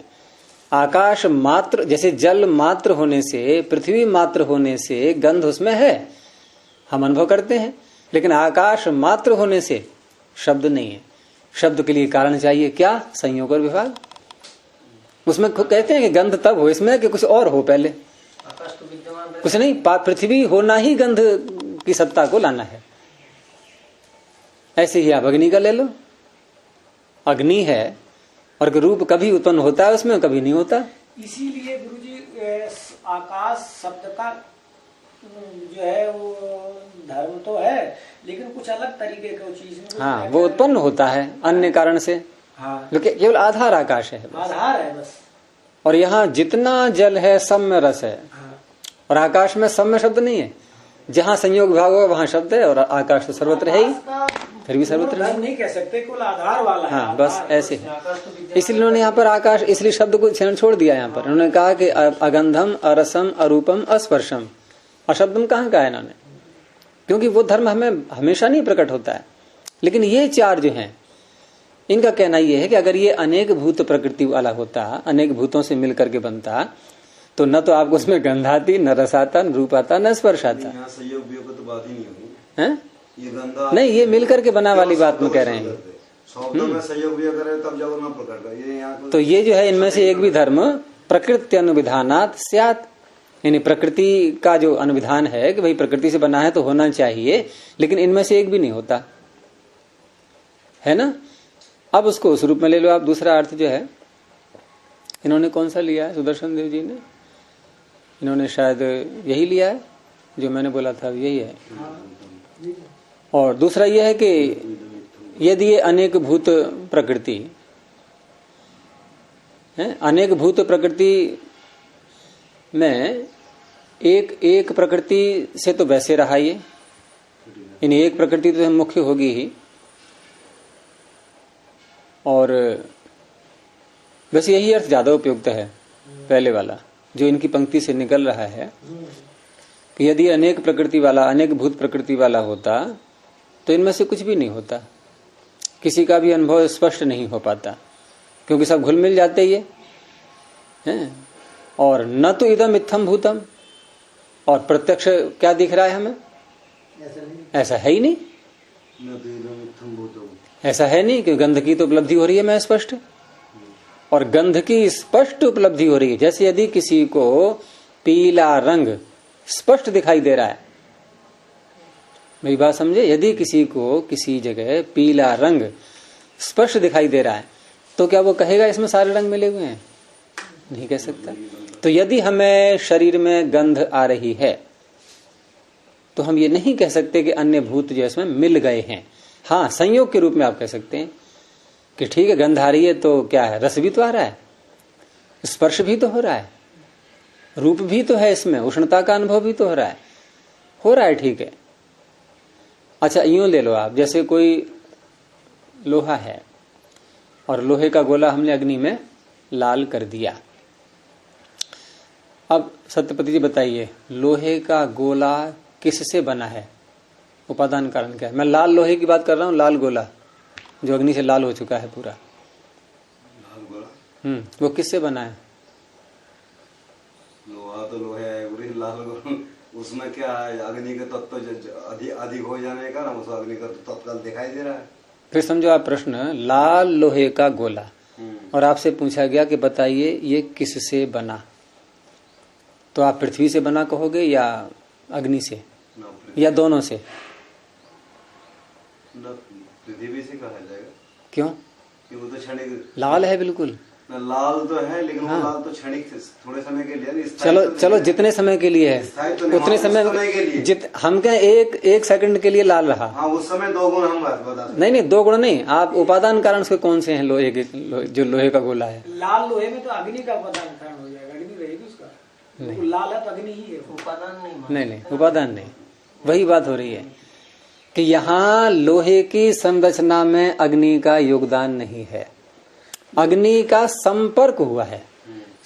आकाश मात्र, जैसे जल मात्र होने से, पृथ्वी मात्र होने से गंध उसमें है, हम अनुभव करते हैं। लेकिन आकाश मात्र होने से शब्द नहीं है। शब्द के लिए कारण चाहिए क्या? संयोग और विभाग। उसमें कहते हैं कि गंध तब हो इसमें कि कुछ और हो पहले। आकाश तो विद्यमान कुछ नहीं, पृथ्वी होना ही गंध की सत्ता को लाना है। ऐसे ही आप अग्नि का ले लो, अग्नि है और रूप कभी उत्पन्न होता है उसमें, कभी नहीं होता। इसीलिए गुरुजी आकाश शब्द का जो है वो धर्म तो है, लेकिन कुछ अलग तरीके का चीज। हाँ, वो उत्पन्न होता है अन्य कारण से। हाँ, लेकिन केवल आधार आकाश है, आधार है बस। और यहाँ जितना जल है सब में रस है। हाँ। और आकाश में सब में शब्द नहीं है। जहाँ संयोग विभाग होगा वहाँ शब्द है, और आकाश तो सर्वत्र है ही, फिर भी सर्वत्र है। नहीं कह सकते, केवल आधार वाला है। हाँ, बस ऐसे है। इसलिए उन्होंने यहाँ पर आकाश, इसलिए शब्द को छोड़ दिया। यहाँ पर उन्होंने कहा कि अगंधम, अरसम, अरूपम, अस्पर्शम। अशब्दम कहाँ का है इन्होंने? क्योंकि वो धर्म हमें हमेशा नहीं प्रकट होता है। लेकिन ये चार जो हैं, इनका कहना यह है कि अगर ये अनेक भूत प्रकृति वाला होता, अनेक भूतों से मिलकर के बनता, तो न तो आपको उसमें गंध आती, न रस आता, न रूप आता, न स्पर्श आता। संयोग वियोग तो बात ही नहीं होगी है? ये गंधा नहीं, ये मिलकर के बना वाली बात में कह रहे हैं। शब्दों में संयोग वियोग करे तब जब ना प्रकट ये यहाँ तो ये जो है इनमें से एक भी धर्म प्रकृति अनुविधानात स्यात्, यानी प्रकृति का जो अनुविधान है कि भाई प्रकृति से बना है तो होना चाहिए, लेकिन इनमें से एक भी नहीं होता है ना। अब उसको उस रूप में ले लो आप। दूसरा अर्थ जो है इन्होंने कौन सा लिया है? सुदर्शन देव जी ने, इन्होंने शायद यही लिया है जो मैंने बोला था, यही है। और दूसरा यह है कि यदि ये अनेक भूत प्रकृति है, अनेक भूत प्रकृति में एक प्रकृति से तो वैसे रहा ये, यानी एक प्रकृति तो मुख्य होगी ही। और वैसे यही अर्थ ज्यादा उपयुक्त है पहले वाला जो इनकी पंक्ति से निकल रहा है, कि यदि अनेक प्रकृति वाला, अनेक भूत प्रकृति वाला होता तो इनमें से कुछ भी नहीं होता, किसी का भी अनुभव स्पष्ट नहीं हो पाता, क्योंकि सब घुल मिल जाते ये हैं। और न तो इदम इत्थम भूतम, और प्रत्यक्ष क्या दिख रहा है हमें? ऐसा है ही नहीं, ऐसा है नहीं कि गंध की तो उपलब्धि हो रही है मैं स्पष्ट, और गंध की स्पष्ट उपलब्धि हो रही है। जैसे यदि किसी को पीला रंग स्पष्ट दिखाई दे रहा है, मेरी बात समझे, यदि किसी को किसी जगह पीला रंग स्पष्ट दिखाई दे रहा है तो क्या वो कहेगा इसमें सारे रंग मिले हुए हैं? नहीं कह सकता। तो यदि हमें शरीर में गंध आ रही है तो हम ये नहीं कह सकते कि अन्य भूत जो इसमें मिल गए हैं। हाँ, संयोग के रूप में आप कह सकते हैं कि ठीक है गंध आ रही है तो क्या है, रस भी तो आ रहा है, स्पर्श भी तो हो रहा है, रूप भी तो है, इसमें उष्णता का अनुभव भी तो हो रहा है, ठीक है। अच्छा यूं ले लो आप, जैसे कोई लोहा है और लोहे का गोला हमने अग्नि में लाल कर दिया। अब सत्यपति जी बताइए, लोहे का गोला किससे बना है? उपादान कारण क्या है? मैं लाल लोहे की बात कर रहा हूं, लाल गोला जो अग्नि से लाल हो चुका है पूरा। वो किससे बना है? लोहा तो लोहा है, लाल गोला उसमें क्या है? अग्नि के तत्व अधिक हो जाने का ना, उस अग्नि का तत्काल दिखाई दे रहा है। फिर समझो आप प्रश्न, लाल लोहे का गोला, और आपसे पूछा गया कि बताइए ये किससे बना, तो आप पृथ्वी से बना कहोगे या अग्नि से या दोनों से? पृथ्वी से कहा जाएगा। क्यों? कि वो तो क्षणिक लाल है, बिल्कुल लाल तो है, लेकिन हाँ। वो लाल तो क्षणिक थोड़े समय के लिए। चलो जितने समय के लिए है उतने समय के लिए हम क्या एक सेकंड के लिए लाल रहा। हाँ, उस समय दो गुण हम बता। नहीं, दो गुण नहीं, आप उपादान कारण से कौन से हैं लोहे के, जो लोहे का गोला है? लाल लोहे में तो अग्नि का उपादान कारण हो जाएगा, अग्नि रहेगी उसका। नहीं, लाल है तो अग्नि ही है, उपादान नहीं, उपादान नहीं। वही बात हो रही है कि यहाँ लोहे की संरचना में अग्नि का योगदान नहीं है, अग्नि का संपर्क हुआ है,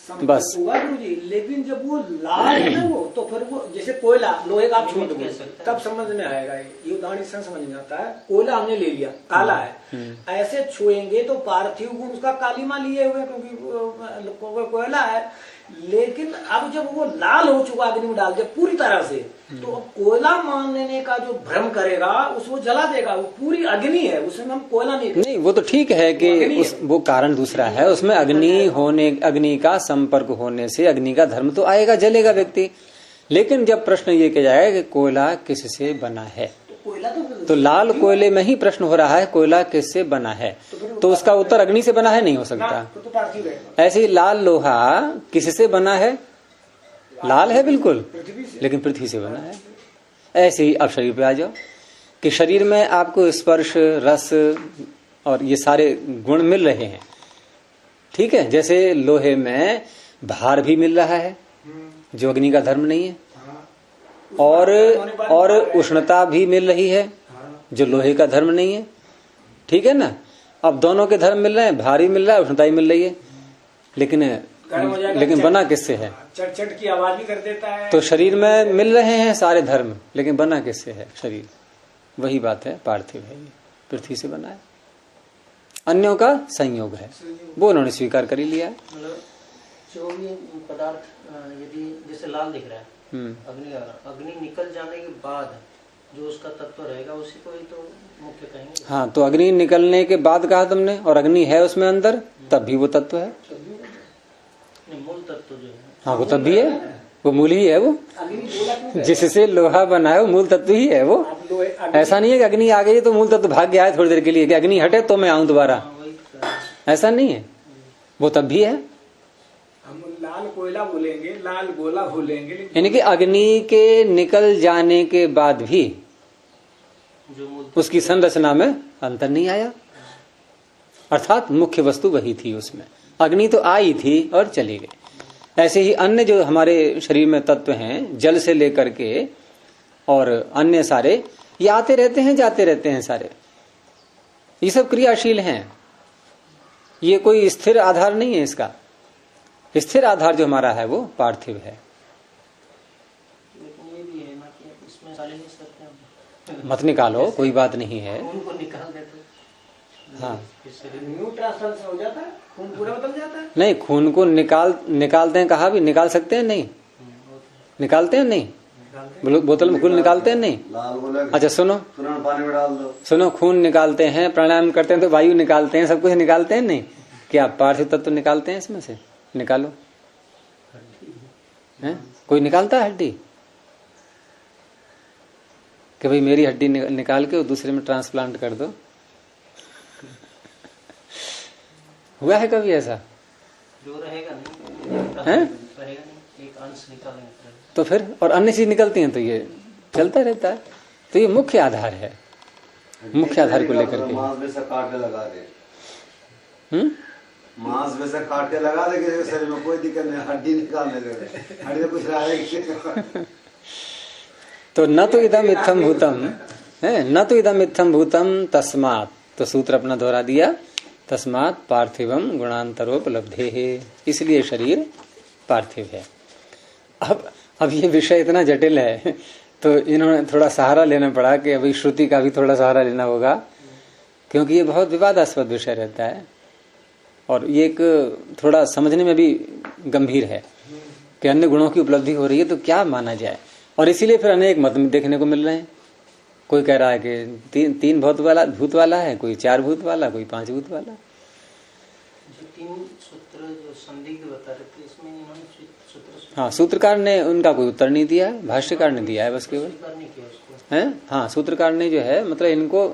बस होगा गुरुजी। लेकिन जब वो लाल है ना वो, तो फिर वो जैसे कोयला लोहे का आप छू दोगे तब समझ में आएगा। ये उदाहरण इससे समझ में आता है। कोयला हमने ले लिया, काला है, ऐसे छुएंगे तो पार्थिव गुण उसका कालीमा लिए हुए, क्योंकि कोयला है। लेकिन अब जब वो लाल हो चुका अग्नि में डाल दे पूरी तरह से, तो अब कोयला मानने का जो भ्रम करेगा उसको जला देगा। वो पूरी अग्नि है, उसमें हम कोयला नहीं। वो तो ठीक है कि वो कारण दूसरा है, उसमें अग्नि का संपर्क होने से अग्नि का धर्म तो आएगा, जलेगा व्यक्ति। लेकिन जब प्रश्न ये किया जाए कि कोयला किससे बना है, तो लाल कोयले में ही प्रश्न हो रहा है कोयला किससे बना है, तो उसका उत्तर अग्नि से बना है नहीं हो सकता। ऐसे ही लाल लोहा किससे बना है, लाल है बिल्कुल, लेकिन पृथ्वी से बना है। ऐसे ही अब शरीर पे आ जाओ कि शरीर में आपको स्पर्श, रस और ये सारे गुण मिल रहे हैं, ठीक है। जैसे लोहे में भार भी मिल रहा है जो अग्नि का धर्म नहीं है, और उष्णता भी मिल रही है जो लोहे का धर्म नहीं है, ठीक है ना। अब दोनों के धर्म मिल रहे हैं, भारी मिल रहा है, उष्णता ही मिल रही है, लेकिन बना किससे है, चट की आवाज भी कर देता है। तो शरीर में मिल रहे हैं सारे धर्म, लेकिन बना किससे है शरीर, वही बात है, पार्थिव है, ये पृथ्वी से बना है, अन्यों का संयोग है, वो उन्होंने स्वीकार कर ही लिया है। जो भी पदार्थ यदि जैसे लाल दिख रहा है, अग्नि निकल जाने के बाद जो उसका तत्व रहेगा उसी को ही तो मुख्य कहेंगे। हाँ, तो अग्नि निकलने के बाद कहा तुमने, और अग्नि है उसमें अंदर, तब भी वो तत्व है, मूल तत्व जो है। हाँ, वो तब भी है, वो मूल ही है, वो जिससे लोहा बना है वो मूल तत्व ही है। वो ऐसा नहीं है कि अग्नि आ गई तो मूल तत्व भाग गया है थोड़ी देर के लिए कि अग्नि हटे तो मैं आऊं दोबारा, ऐसा नहीं है, वो तब भी है। हम लाल कोयला बोलेंगे, लाल गोला बोलेंगे, यानी कि अग्नि के निकल जाने के बाद भी उसकी संरचना में अंतर नहीं आया, अर्थात मुख्य वस्तु वही थी उसमें, अग्नि तो आई थी और चली गई। ऐसे ही अन्य जो हमारे शरीर में तत्व हैं, जल से लेकर के और अन्य सारे, ये आते रहते हैं जाते रहते हैं सारे, ये सब क्रियाशील हैं, ये कोई स्थिर आधार नहीं है इसका। स्थिर आधार जो हमारा है वो पार्थिव है। लेकिन ये भी है ना कि इसमें निकाल नहीं सकते, मत निकालो, कोई बात नहीं है, उनको निकाल देते। हाँ, ट्रांसफर हो जाता है, खून पूरा बदल जाता है। नहीं, खून को निकालते हैं, कहा भी निकाल सकते हैं, नहीं निकालते हैं, नहीं बोतल में खून निकालते हैं, नहीं। अच्छा सुनो, पानी में डाल दो, सुनो, खून निकालते हैं, प्राणायाम करते हैं तो वायु निकालते हैं, सब कुछ निकालते हैं, नहीं। क्या पार्थिव तत्व निकालते हैं इसमें से, निकालो, है कोई निकालता है हड्डी कि भाई मेरी हड्डी निकाल के दूसरे में ट्रांसप्लांट कर दो, हुआ है कभी ऐसा? जो रहेगा नहीं, हैं? रहेगा नहीं, एक अंश निकालेंगे तो फिर, और अन्य चीज निकलती हैं तो ये चलता रहता है। तो ये मुख्य आधार है, मुख्य आधार को लेकर के मांस में से काट के लगा दे, मांस में से काट के लगा दे, किसी शरीर में कोई दिक्कत नहीं, हड्डी निकालने दे, हड्डी में कुछ रहेगा। तो न तो इदम इत्थम भूतम है, न तो इदम इत्थम भूतम तस्मात्, तो सूत्र अपना दोहरा दिया, तस्मात् पार्थिवम गुणांतरोपलब्धे है, इसलिए शरीर पार्थिव है। अब ये विषय इतना जटिल है तो इन्होंने थोड़ा सहारा लेना पड़ा कि अभी श्रुति का भी थोड़ा सहारा लेना होगा, क्योंकि ये बहुत विवादास्पद विषय रहता है और ये एक थोड़ा समझने में भी गंभीर है कि अन्य गुणों की उपलब्धि हो रही है तो क्या माना जाए। और इसीलिए फिर अनेक मत देखने को मिल रहे हैं, कोई कह रहा है कि तीन भूत वाला है, कोई 4 भूत वाला, कोई 5 भूत वाला। जो 3 सूत्र जो संदिग्ध बता रहे थे, इसमें इन्होंने सूत्र, हाँ, सूत्रकार ने उनका कोई उत्तर नहीं दिया है, भाष्यकार ने दिया है बस केवल, है। हाँ, सूत्रकार ने जो है मतलब इनको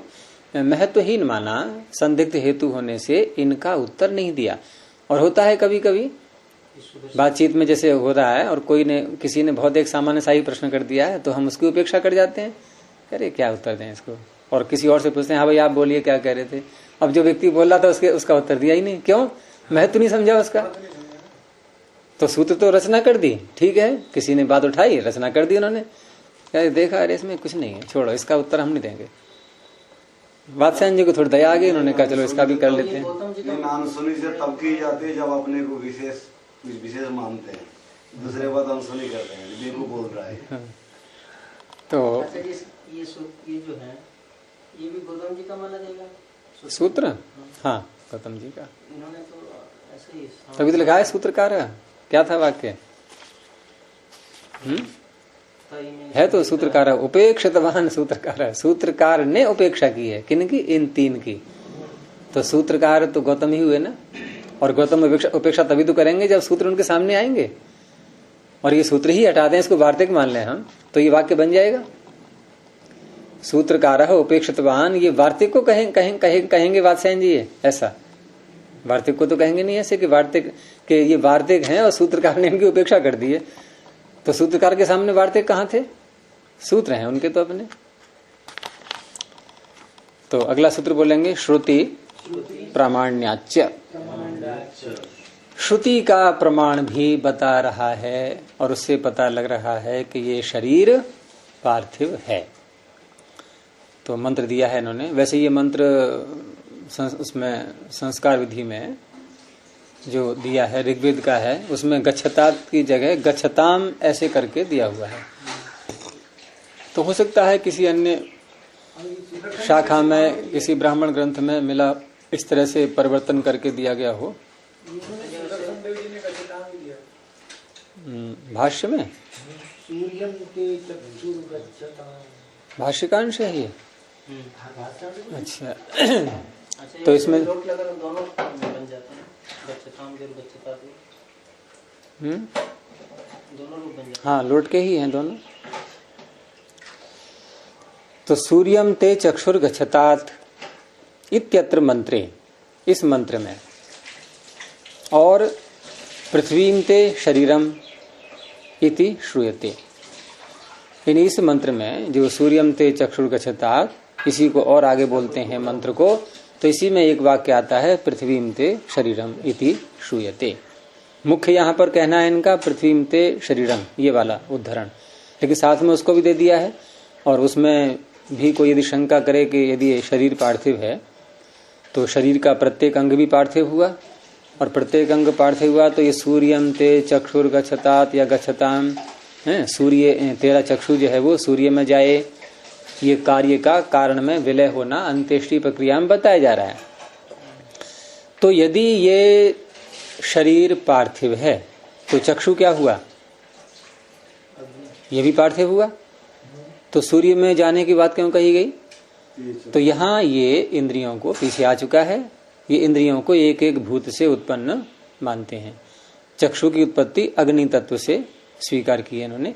महत्वहीन माना, संदिग्ध हेतु होने से इनका उत्तर नहीं दिया। और होता है कभी कभी बातचीत में जैसे हो रहा है और किसी ने बहुत एक सामान्य सा ही प्रश्न कर दिया है तो हम उसकी उपेक्षा कर जाते हैं, अरे क्या उत्तर दें इसको, और किसी और से पूछते हैं, हाँ भाई आप बोलिए क्या कह रहे थे। अब जो व्यक्ति बोल रहा था उसका उत्तर दिया ही नहीं, क्यों? महत्व नहीं समझा उसका। तो सूत्र तो रचना कर दी, ठीक है, किसी ने बात उठाई, रचना कर दी उन्होंने, देखा अरे इसमें कुछ नहीं है, छोड़ो, इसका उत्तर हम नहीं देंगे। बादशाह जी को थोड़ी दया आ गई, उन्होंने कहा चलो इसका भी कर लेते हैं। अनसुनी से तब की जाती है जब अपने को विशेष कुछ विशेष मानते हैं, दूसरे बात हम सुनी करते हैं, बेवकूफ बोल रहा है। तो अच्छा, ये जो है ये भी गौतम जी का माना जाएगा सूत्र? हाँ, गौतम जी का। इन्होंने तो ऐसे ही तभी तो लिखा है सूत्रकार। क्या था वाक्य? है तो सूत्रकार, उपेक्षितवान सूत्रकार है। सूत्रकार ने उपेक्षा की है, किनकी? इन तीन की। तो सूत्रकार तो गौतम ही हुए ना। और गौतम उपेक्षा तभी तो करेंगे जब सूत्र उनके सामने आएंगे। और ये सूत्र ही हटा दें, इसको वार्तिक मान लें हम, तो ये वाक्य बन जाएगा। सूत्रकार उपेक्षितवान, ये वार्तिक को कहेंगे वात्स्यायन जी? ऐसा वार्तिक को तो कहेंगे नहीं ऐसे कि वार्तिक के ये वार्तिक हैं और सूत्रकार ने इनकी उपेक्षा कर दी है। तो सूत्रकार के सामने वार्तिक कहाँ थे? सूत्र हैं उनके तो अपने। तो अगला सूत्र बोलेंगे श्रुति प्रामाण्याच्य। श्रुति का प्रमाण भी बता रहा है और उससे पता लग रहा है कि ये शरीर पार्थिव है। तो मंत्र दिया है इन्होंने। वैसे ये मंत्र उसमें संस्कार विधि में जो दिया है ऋग्वेद का है, उसमें गच्छतात की जगह गच्छताम ऐसे करके दिया हुआ है। तो हो सकता है किसी अन्य शाखा में, किसी ब्राह्मण ग्रंथ में मिला, इस तरह से परिवर्तन करके दिया गया हो। भाष्य में भाष्यकांश है ये। अच्छा, तो इसमें दोनों बन जाते हैं, गच्छताम भी और गच्छता भी। दोनों रूप बन जाते हैं। हाँ, लौट के ही हैं दोनों। तो सूर्यम ते चक्षुर गच्छतात इत्यत्र मंत्रे, इस मंत्र में, और पृथ्वीम ते शरीरम इति श्रूयते, इन इस मंत्र में जो सूर्यम ते चक्षुर गच्छतात, इसी को और आगे बोलते हैं मंत्र को, तो इसी में एक वाक्य आता है पृथ्वीम ते शरीरम इति श्रूयते। मुख्य यहाँ पर कहना है इनका पृथ्वीम ते शरीरम, ये वाला उद्धरण, लेकिन साथ में उसको भी दे दिया है। और उसमें भी कोई यदि शंका करे कि यदि शरीर पार्थिव है तो शरीर का प्रत्येक अंग भी पार्थिव हुआ, और प्रत्येक अंग पार्थिव हुआ तो ये सूर्यम ते चक्षुर गच्छतात या गच्छताम है, सूर्य तेरा चक्षु जो है वो सूर्य में जाए, ये कार्य का कारण में विलय होना अंत्येष्टि प्रक्रिया में बताया जा रहा है। तो यदि ये शरीर पार्थिव है तो चक्षु क्या हुआ? ये भी पार्थिव हुआ। तो सूर्य में जाने की बात क्यों कही गई? तो यहाँ ये इंद्रियों को पीछे आ चुका है। ये इंद्रियों को एक एक भूत से उत्पन्न मानते हैं। चक्षु की उत्पत्ति अग्नि तत्व से स्वीकार की है इन्होंने।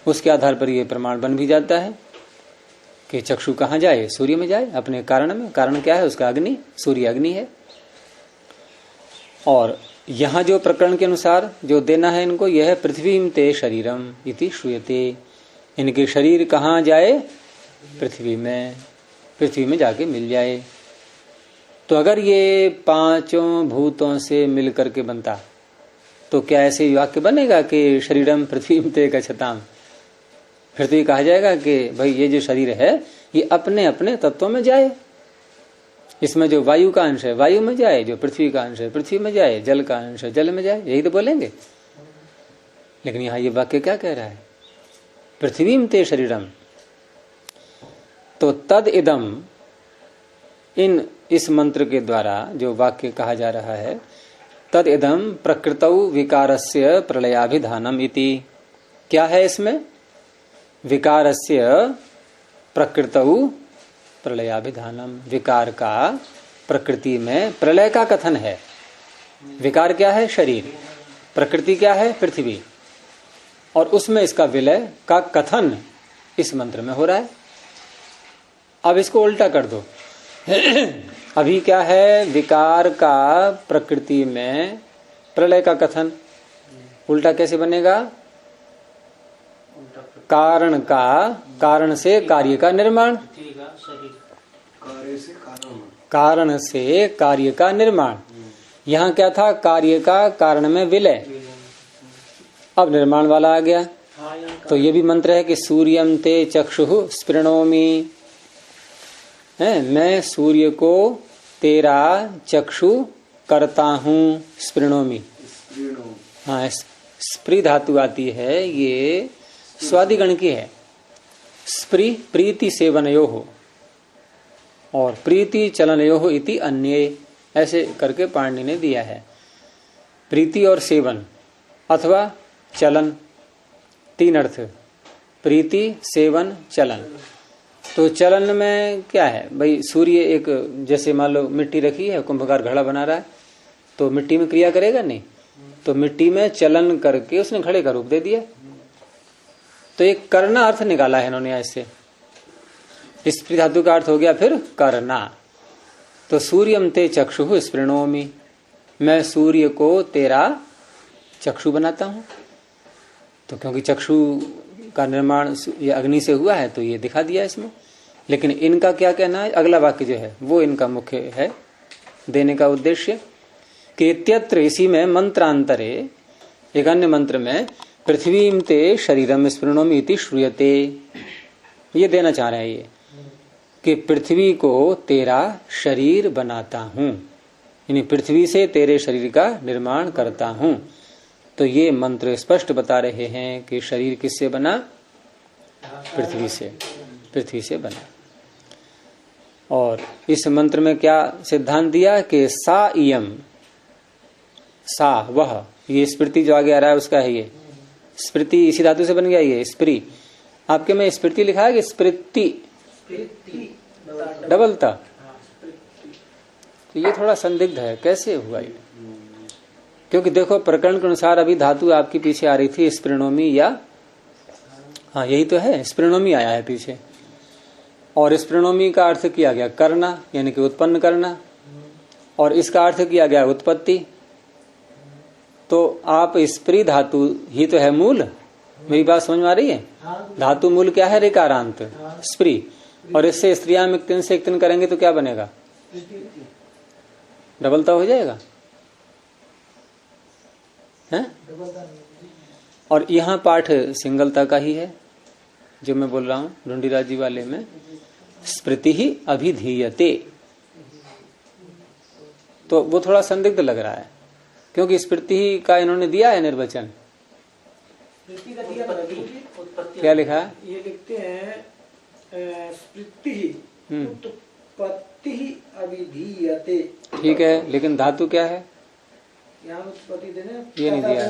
उसके आधार पर यह प्रमाण बन भी जाता है कि चक्षु कहाँ जाए? सूर्य में जाए, अपने कारण में। कारण क्या है उसका? अग्नि। सूर्य अग्नि है। और यहाँ जो प्रकरण के अनुसार जो देना है इनको, यह है पृथ्वीम ते शरीरम इति श्रूयते। इनके शरीर कहाँ जाए? पृथ्वी में। पृथ्वी में जाके मिल जाए। तो अगर ये पांचों भूतों से मिल करके बनता तो क्या ऐसे वाक्य बनेगा कि शरीरम पृथ्वीम ते गच्छताम? फिर तो ये कहा जाएगा कि भाई ये जो शरीर है ये अपने अपने तत्वों में जाए। इसमें जो वायु का अंश है वायु में जाए, जो पृथ्वी का अंश है पृथ्वी में जाए, जल का अंश है जल में जाए, यही तो बोलेंगे। लेकिन यहाँ ये वाक्य क्या कह रहा है? पृथ्वीम ते शरीरम। तो तद इदम, इस मंत्र के द्वारा जो वाक्य कहा जा रहा है, तद इदम प्रकृतौ विकारस्य प्रलयाभिधानम इति। क्या है इसमें? विकारस्य प्रकृतौ प्रलयाभिधानम। विकार का प्रकृति में प्रलय का कथन है। विकार क्या है? शरीर। प्रकृति क्या है? पृथ्वी। और उसमें इसका विलय का कथन इस मंत्र में हो रहा है। अब इसको उल्टा कर दो। अभी क्या है? विकार का प्रकृति में प्रलय का कथन। उल्टा कैसे बनेगा? कारण का, कारण से कार्य का निर्माण, कारण से कार्य का निर्माण। यहाँ क्या था? कार्य का कारण में विलय। अब निर्माण वाला आ गया। तो ये भी मंत्र है कि सूर्यम ते चक्षुः स्पृणोमि, है, मैं सूर्य को तेरा चक्षु करता हूँ। स्पृणोमि, हाँ, स्प्री धातु आती है, ये स्वादिगण की है। स्प्री प्रीति सेवनयो हो और प्रीति चलनयो हो इति अन्ये, ऐसे करके पाणिनि ने दिया है। प्रीति और सेवन अथवा चलन, तीन अर्थ, प्रीति सेवन चलन। तो चलन में क्या है भाई, सूर्य एक, जैसे मान लो मिट्टी रखी है, कुंभकार घड़ा बना रहा है, तो मिट्टी में क्रिया करेगा नहीं, तो मिट्टी में चलन करके उसने घड़े का रूप दे दिया। तो एक करना अर्थ निकाला है इन्होंने ऐसे। स्प्री धातु का अर्थ हो गया फिर करना। तो सूर्यम ते चक्षु स्पृणोमि, मैं सूर्य को तेरा चक्षु बनाता हूं। तो क्योंकि चक्षु का निर्माण ये अग्नि से हुआ है, तो ये दिखा दिया इसमें। लेकिन इनका क्या कहना है, अगला वाक्य जो है वो इनका मुख्य है देने का उद्देश्य, कि इत्यत्र, इसी में मंत्रांतरे, एक अन्य मंत्र में, पृथ्वीम ते शरीरम स्पृणोमि इति श्रूयते, ये देना चाह रहे हैं ये, कि पृथ्वी को तेरा शरीर बनाता हूं, यानी पृथ्वी से तेरे शरीर का निर्माण करता हूं। तो ये मंत्र स्पष्ट बता रहे हैं कि शरीर किससे बना, पृथ्वी से, पृथ्वी से बना। और इस मंत्र में क्या सिद्धांत दिया कि सा इयम, सा वह, ये स्मृति जो आगे आ रहा है उसका है ये, स्मृति इसी धातु से बन गया ये स्प्री। आपके में स्मृति लिखा है कि स्मृति डबल था, तो ये थोड़ा संदिग्ध है, कैसे हुआ ये? क्योंकि देखो प्रकरण के अनुसार अभी धातु आपकी पीछे आ रही थी स्पृणोमी, या हाँ यही तो है, स्पृणोमी आया है पीछे, और स्पृणोमी का अर्थ किया गया करना, यानी कि उत्पन्न करना, और इसका अर्थ किया गया उत्पत्ति। तो आप स्प्री धातु ही तो है मूल, मेरी बात समझ में आ रही है? धातु मूल क्या है, ऋकारांत स्प्री, और इससे स्त्रियां में तिन से एक तिन करेंगे तो क्या बनेगा, डबलता हो जाएगा है? और यहाँ पाठ सिंगलता का ही है जो मैं बोल रहा हूं ढूंढीराज जी वाले में, स्मृति ही अभिधीयते। तो वो थोड़ा संदिग्ध लग रहा है, क्योंकि स्मृति का इन्होंने दिया है निर्वचन। क्या लिखा है? ये लिखते हैं स्मृति ही उत्पत्ति ही अभिधीयते। ठीक है, लेकिन धातु क्या है? यहाँ उत्पत्ति देने ये नहीं दिया।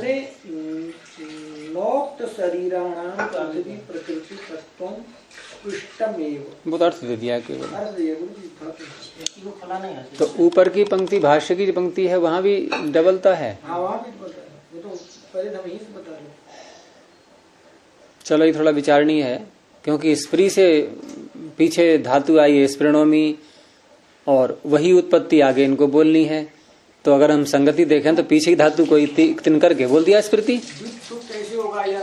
नोक्त शरीराणाम पृथ्वी प्रकृति तत्वं पृष्ठमेव, वो तो अर्थ दे दिया केवल। अर्थ दिया गुरु जी। तो ऊपर की पंक्ति, भाष्य की जो पंक्ति है वहां भी डबलता है। हाँ वहाँ भी बता है, वो तो पहले हम यही से बता रहे। चलो ये थोड़ा विचारणीय है, क्योंकि स्प्री से पीछे धातु आई है स्पृणोमी, और वही उत्पत्ति आगे इनको बोलनी है। तो अगर हम संगति देखें तो पीछे की धातु को तिन करके बोल दिया स्मृति, कैसे होगा, या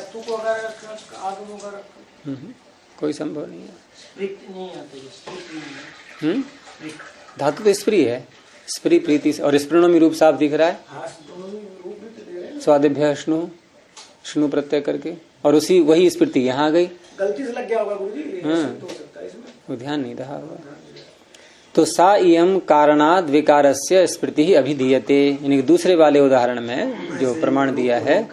कोई संभव नहीं है। धातु तो स्प्री है, स्प्री प्रीति, और स्पृणोमी रूप साफ दिख रहा है, स्वादिभ्य श्नु, श्नु प्रत्यय करके, और उसी वही स्मृति यहाँ आ गई। गलती से लग गया होगा गुरुजी, वो ध्यान नहीं रहा होगा। तो सा इयम कारणाद विकारस्य स्मृति ही अभिधीयते, यानी दूसरे वाले उदाहरण में जो प्रमाण दिया है,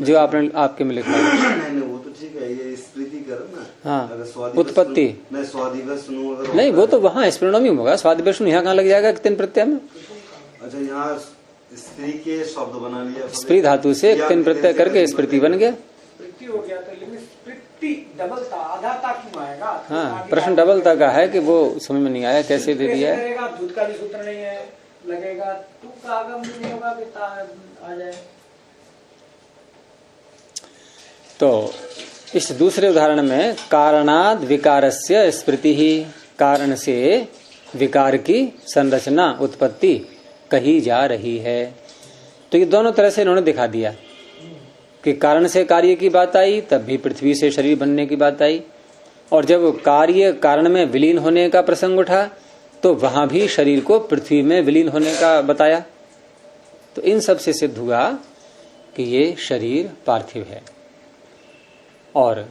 जो आपने आपके में लिखा है, वो तो ठीक है, ये स्मृति करना। हाँ, उत्पत्ति मैं स्वादिवश नहीं, वो तो वहाँ स्पृणोमी होगा, स्वादिवश यहाँ कहाँ लग जाएगा तिन प्रत्यय में? अच्छा, यहाँ स्त्री के शब्द बना लिया, स्प्री धातु से तिन प्रत्यय करके स्मृति बन गया। हो गया, तो लेकिन स्मृति डबलता आधाता क्यों आएगा? हाँ, प्रश्न डबलता का है कि वो समझ में नहीं आया कैसे दे दिया है। दूध का भी सूत्र नहीं है, लगेगा तू का आगम भी नहीं होगा कि आ जाए। तो इस दूसरे उदाहरण में कारणाद विकारस्य स्मृति ही, कारण से विकार की संरचना उत्पत्ति कही जा रही है। तो ये दोनों तरह से इन्होंने दिखा दिया कि कारण से कार्य की बात आई, तब भी पृथ्वी से शरीर बनने की बात आई, और जब कार्य कारण में विलीन होने का प्रसंग उठा तो वहां भी शरीर को पृथ्वी में विलीन होने का बताया। तो इन सब से सिद्ध हुआ कि ये शरीर पार्थिव है। और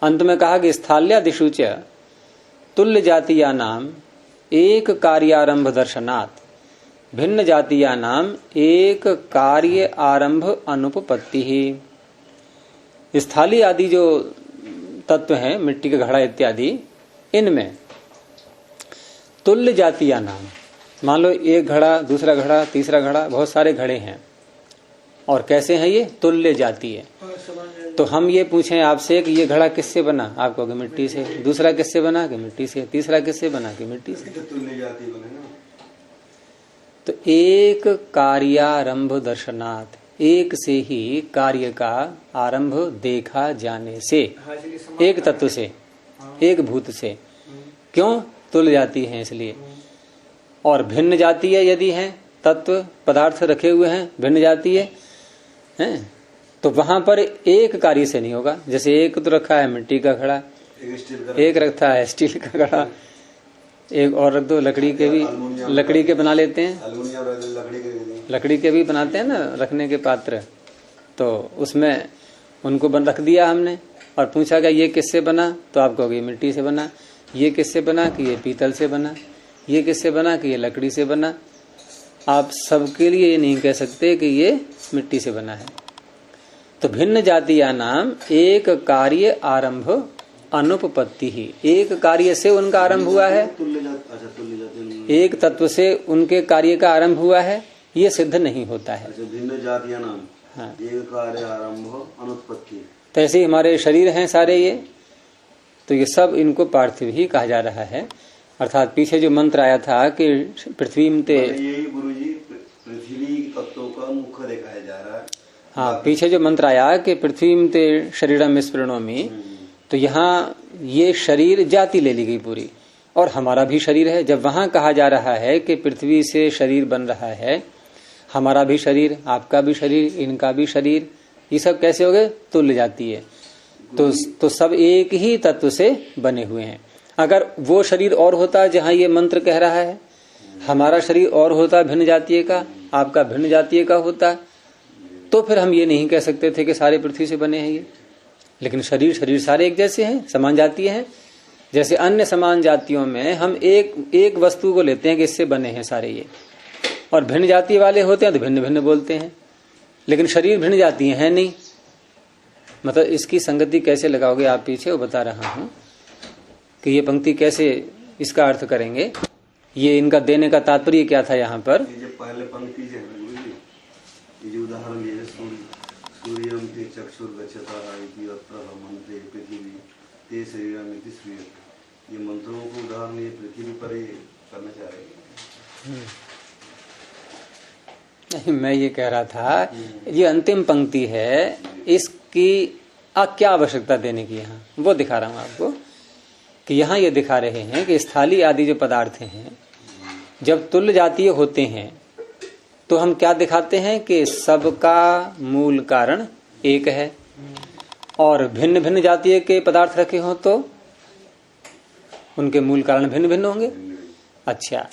अंत में कहा कि स्थाल्यादिषु च तुल्य जातीया नाम एक कार्यारंभ दर्शनात् भिन्न जातीया नाम एक कार्य आरंभ अनुपपत्ति ही। स्थाली आदि जो तत्व हैं, मिट्टी का घड़ा इत्यादि, इनमें तुल्य जातीया नाम, मान लो एक घड़ा, दूसरा घड़ा, तीसरा घड़ा, बहुत सारे घड़े हैं और कैसे हैं ये? तुल्य जातीय। तो हम ये पूछें आपसे कि ये घड़ा किससे बना? आप कहोगे मिट्टी से। दूसरा किससे बना? कि मिट्टी से। तीसरा किससे बना? कि मिट्टी से। तो एक कार्यारंभ दर्शनात्, एक से ही कार्य का आरंभ देखा जाने से, एक तत्व से, एक भूत से। क्यों? तुल्य जाति है इसलिए। और भिन्न जातीय यदि है, तत्व पदार्थ रखे हुए हैं भिन्न जातीय हैं, तो वहां पर एक कार्य से नहीं होगा। जैसे एक तो रखा है मिट्टी का घड़ा, एक रखा है स्टील का घड़ा, एक और रख दो लकड़ी के भी, लकड़ी के बना लेते हैं, लकड़ी के भी बनाते हैं ना रखने के पात्र। तो उसमें उनको रख दिया हमने और पूछा कि ये किससे बना? तो आप कहोगे मिट्टी से बना। ये किससे बना? कि ये पीतल से बना। ये किससे बना? कि ये लकड़ी से बना। आप सबके लिए ये नहीं कह सकते कि ये मिट्टी से बना है। तो भिन्न जातीया नाम एक कार्य आरंभ अनुपपत्ति ही, एक कार्य से उनका आरंभ हुआ है, एक तत्व से उनके कार्य का आरंभ हुआ है, ये सिद्ध नहीं होता है। भिन्न जातीय नाम, हाँ, एक कार्य आरंभ अनुत्पत्ति। तो ऐसे हमारे शरीर हैं सारे ये, तो ये सब इनको पार्थिव ही कहा जा रहा है। अर्थात पीछे जो मंत्र आया था कि पृथ्वी में यही गुरुजी पृथ्वी तत्वों का मुख्य दिखाया जा रहा है। हाँ, पीछे जो मंत्र आया कि पृथ्वी में शरीरम स्पृणोमि, तो यहाँ ये शरीर जाति ले ली गई पूरी, और हमारा भी शरीर है। जब वहां कहा जा रहा है कि पृथ्वी से शरीर बन रहा है, हमारा भी शरीर, आपका भी शरीर, इनका भी शरीर, ये सब कैसे हो गए? तुल्य जाती है। तो सब एक ही तत्व से बने हुए हैं। अगर वो शरीर और होता जहां ये मंत्र कह रहा है, हमारा शरीर और होता भिन्न जातीय का, आपका भिन्न जातीय का होता, तो फिर हम ये नहीं कह सकते थे कि सारे पृथ्वी से बने हैं ये। लेकिन शरीर सारे एक जैसे हैं, समान जातीय हैं। जैसे अन्य समान जातियों में हम एक वस्तु को लेते हैं कि इससे बने हैं सारे ये, और भिन्न जाति वाले होते हैं तो भिन्न भिन्न बोलते हैं। लेकिन शरीर भिन्न जातीय है नहीं। मतलब इसकी संगति कैसे लगाओगे आप पीछे, वो बता रहा हूं कि ये पंक्ति कैसे इसका अर्थ करेंगे। ये इनका देने का तात्पर्य क्या था यहाँ पर? ये पहले पंक्ति जो है ये उदाहरण दिए सूर्यम ते चक्षुर्गच्छता इति अत्र मंत्रे पृथ्वी ते शरीरम इति श्रूयते। ये मंत्रों को उदाहरण ये पृथ्वी पर ये करना चाह रहे हैं। नहीं, मैं ये कह रहा था ये अंतिम पंक्ति है, इसकी क्या आवश्यकता देने की, यहाँ वो दिखा रहा हूं आपको कि यहाँ ये दिखा रहे हैं कि स्थाली आदि जो पदार्थ हैं जब तुल्य जातीय होते हैं तो हम क्या दिखाते हैं कि सबका मूल कारण एक है, और भिन्न भिन्न जातीय के पदार्थ रखे हो तो उनके मूल कारण भिन्न भिन्न होंगे। अच्छा,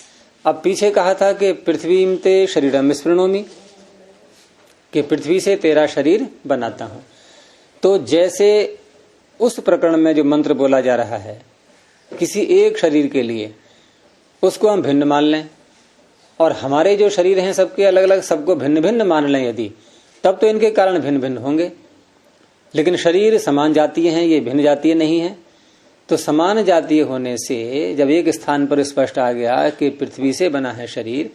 अब पीछे कहा था कि पृथ्वी में ते शरीरम स्पृणोमि, कि पृथ्वी से तेरा शरीर बनाता हूं। तो जैसे उस प्रकरण में जो मंत्र बोला जा रहा है किसी एक शरीर के लिए, उसको हम भिन्न मान लें, और हमारे जो शरीर हैं सबके अलग अलग, सबको भिन्न भिन्न मान लें यदि, तब तो इनके कारण भिन्न भिन्न होंगे। लेकिन शरीर समान जातीय हैं, ये भिन्न जातीय नहीं है। तो समान जातीय होने से जब एक स्थान पर स्पष्ट आ गया कि पृथ्वी से बना है शरीर,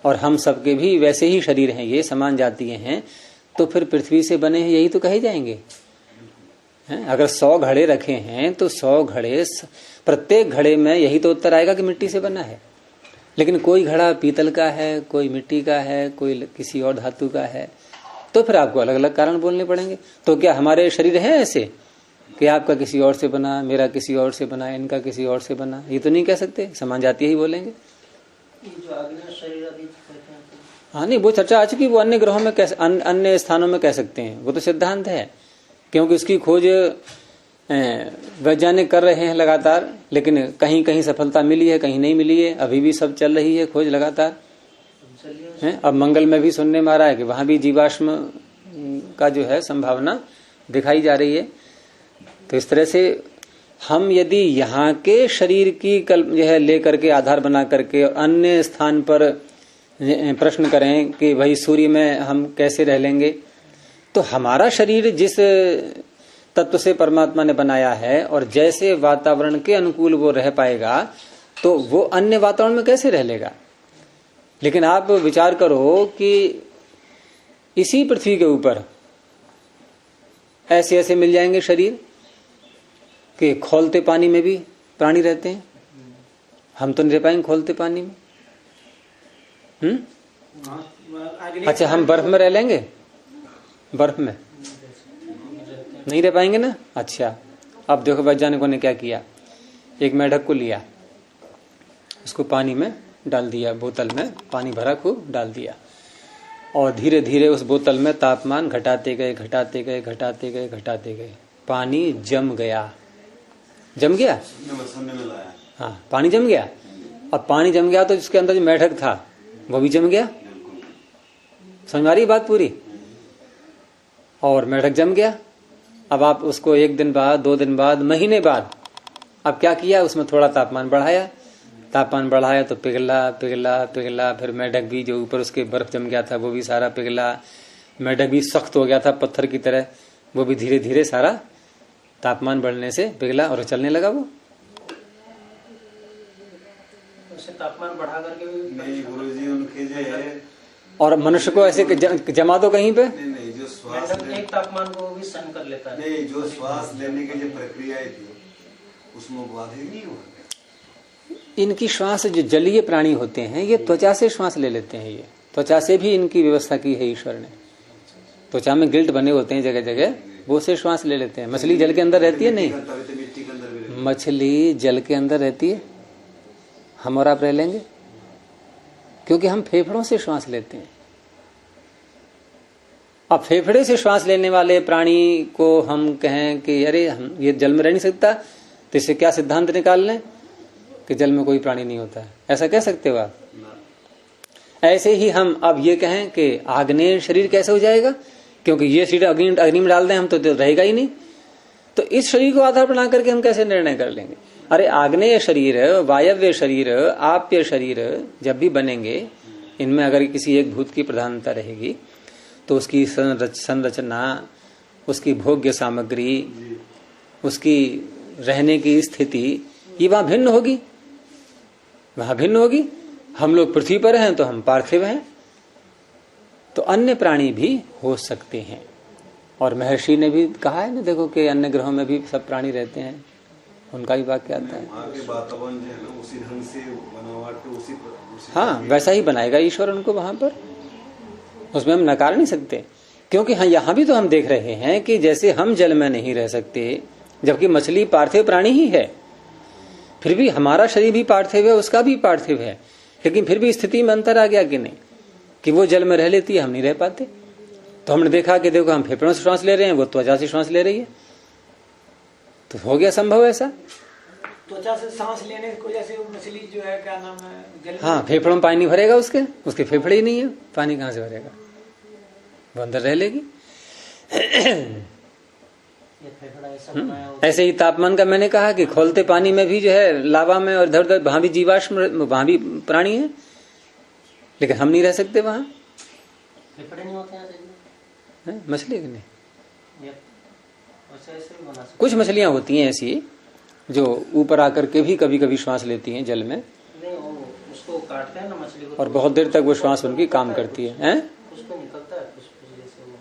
और हम सबके भी वैसे ही शरीर हैं, ये समान जातीय हैं, तो फिर पृथ्वी से बने हैं यही तो कहे जाएंगे। अगर 100 घड़े रखे हैं तो 100 घड़े, प्रत्येक घड़े में यही तो उत्तर आएगा कि मिट्टी से बना है। लेकिन कोई घड़ा पीतल का है, कोई मिट्टी का है, कोई किसी और धातु का है, तो फिर आपको अलग अलग कारण बोलने पड़ेंगे। तो क्या हमारे शरीर हैं ऐसे कि आपका किसी और से बना, मेरा किसी और से बना, इनका किसी और से बना? ये तो नहीं कह सकते, समान जातीय ही बोलेंगे। हाँ, नहीं, वो चर्चा आ चुकी, वो अन्य ग्रहों में कैसे, अन्य स्थानों में कह सकते हैं, वो तो सिद्धांत है, क्योंकि उसकी खोज वैज्ञानिक कर रहे हैं लगातार। लेकिन कहीं कहीं सफलता मिली है, कहीं नहीं मिली है, अभी भी सब चल रही है खोज लगातार है। अब मंगल में भी सुनने में आ रहा है कि वहां भी जीवाश्म का जो है संभावना दिखाई जा रही है। तो इस तरह से हम यदि यहाँ के शरीर की जो है लेकर के आधार बना करके अन्य स्थान पर प्रश्न करें कि भाई सूर्य में हम कैसे रह लेंगे, तो हमारा शरीर जिस तत्व से परमात्मा ने बनाया है और जैसे वातावरण के अनुकूल वो रह पाएगा, तो वो अन्य वातावरण में कैसे रह लेगा। लेकिन आप विचार करो कि इसी पृथ्वी के ऊपर ऐसे ऐसे मिल जाएंगे शरीर कि खौलते पानी में भी प्राणी रहते हैं। हम तो नहीं रह पाएंगे खोलते पानी में। अच्छा, हम बर्फ में रह लेंगे? बर्फ में नहीं रह पाएंगे ना। अच्छा, अब देखो वैज्ञानिकों ने क्या किया, एक मेढक को लिया, उसको पानी में डाल दिया, बोतल में पानी भरा खूब डाल दिया, और धीरे धीरे उस बोतल में तापमान घटाते गए घटाते गए घटाते गए घटाते गए, पानी जम गया। जम गया? हाँ, पानी जम गया। अब पानी जम गया तो जिसके अंदर जो मेढक था वो भी जम गया। समझ आ रही बात पूरी? और मेढक जम गया। अब आप उसको 1 दिन बाद, 2 दिन बाद, महीने बाद अब क्या किया, उसमें थोड़ा तापमान बढ़ाया। तापमान बढ़ाया तो पिघला पिघला पिघला, फिर मेढक भी जो ऊपर उसके बर्फ जम गया था वो भी सारा पिघला। मेढक भी सख्त हो गया था पत्थर की तरह, वो भी धीरे धीरे सारा तापमान बढ़ने से पिघला और चलने लगा। वो तापमान बढ़ा करके नहीं गुरुजी, उनके जो और मनुष्य को ऐसे जमा दो कहीं पे, नहीं जो श्वास एक तापमान को भी सहन कर लेता है। नहीं, जो श्वास लेने की जो प्रक्रियाएं थी उसमें बाधित नहीं हुआ। इनकी श्वास, जो जलीय प्राणी होते हैं ये त्वचा से श्वास ले लेते हैं। ये त्वचा से भी इनकी व्यवस्था की है ईश्वर ने। त्वचा में गिल्ट बने होते हैं जगह जगह, वो से श्वास ले लेते हैं। मछली जल के अंदर रहती है? नहीं, मछली जल के अंदर रहती है। हम और आप रह लेंगे क्योंकि हम फेफड़ों से श्वास लेते हैं। अब फेफड़े से श्वास लेने वाले प्राणी को हम कहें कि अरे हम ये जल में रह नहीं सकता, तो इससे क्या सिद्धांत निकाल लें कि जल में कोई प्राणी नहीं होता है, ऐसा कह सकते हो आप? ऐसे ही हम अब ये कहें कि आग्नेय शरीर कैसे हो जाएगा, क्योंकि ये शरीर अग्नि में डाल दें हम तो रहेगा ही नहीं। तो इस शरीर को आधार बना करके हम कैसे निर्णय कर लेंगे? अरे आग्नेय शरीर, वायव्य शरीर, आप्य शरीर जब भी बनेंगे, इनमें अगर किसी एक भूत की प्रधानता रहेगी तो उसकी संरचना, उसकी भोग्य सामग्री, उसकी रहने की स्थिति, ये वहां भिन्न होगी, वहां भिन्न होगी। हम लोग पृथ्वी पर हैं तो हम पार्थिव हैं, तो अन्य प्राणी भी हो सकते हैं। और महर्षि ने भी कहा है ना, देखो कि अन्य ग्रहों में भी सब प्राणी रहते हैं, उनका भी वाक्य आता है। वातावरण जो है ना उसी ढंग से बनावट उसी हाँ, वैसा ही बनाएगा ईश्वर उनको वहां पर, उसमें हम नकार नहीं सकते। क्योंकि हाँ, यहाँ भी तो हम देख रहे हैं कि जैसे हम जल में नहीं रह सकते, जबकि मछली पार्थिव प्राणी ही है, फिर भी हमारा शरीर भी पार्थिव है, उसका भी पार्थिव है, लेकिन फिर भी स्थिति में अंतर आ गया कि नहीं, कि वो जल में रह लेती है, हम नहीं रह पाते। तो हमने देखा कि देखो हम फेफड़ों से श्वास ले रहे हैं, वो त्वचा से श्वास ले रही है, तो हो गया संभव ऐसा। त्वचा से सांस लेने की वजह से मछली जो है, क्या नाम है, जल। हाँ, फेफड़ों में पानी भरेगा, उसके फेफड़े ही नहीं है, पानी कहाँ से भरेगा, वो अंदर रह लेगी। ऐसे ही तापमान का मैंने कहा कि खोलते पानी में भी जो है, लावा में और इधर उधर वहां भी जीवाश्म, वहां भी प्राणी है, लेकिन हम नहीं रह सकते वहां। नहीं होते हैं मछली के नहीं, ऐसे बना सकते। कुछ मछलियां होती हैं ऐसी जो ऊपर आकर के भी कभी कभी श्वास लेती हैं जल में, नहीं उसको काटते हैं ना मछली को, और बहुत देर तक वो श्वास उनकी काम करती है, हैं? उसको निकलता है जैसे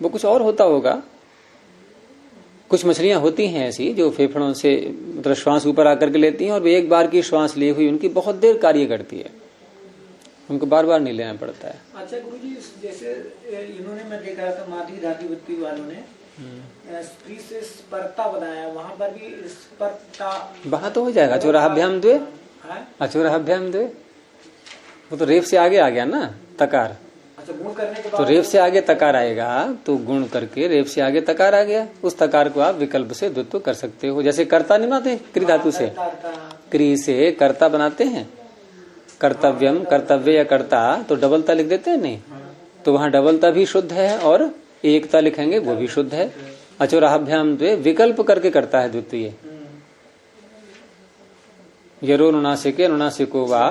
वो कुछ और होता होगा। कुछ मछलियां होती हैं ऐसी जो फेफड़ों से मतलब श्वास ऊपर आकर के लेती हैं, और एक बार की श्वास ली हुई उनकी बहुत देर कार्य करती है, उनको बार बार नहीं लेना पड़ता है। अच्छा गुरुजी, जैसे इन्होंने मैं देखा था माधवी धाती वृत्ति वालों ने स्त्री से स्पर्ता बनाया, वहां पर भी स्पर्ता, वहां तो हो जाएगा अचोराभ्याम द्वे, अचोराभ्याम द्वे, वो तो रेफ से आगे आ गया ना तकार। अच्छा, गुण करने के बाद तो रेफ से आगे तकार आएगा, तो गुण करके रेफ से आगे तकार आ गया, उस तकार को आप विकल्प से द्वित्व कर सकते हो। जैसे कर्ता नहीं बनाते क्री धातु से, क्री से कर्ता बनाते हैं, कर्तव्यम, कर्तव्य या कर्ता, तो डबलता लिख देते हैं नहीं, तो वहां डबलता भी शुद्ध है और एकता लिखेंगे वो भी शुद्ध है। अचोराभ्याम द्वे विकल्प करके करता है द्वितीय। यरो नुनासिके नुनासिको वा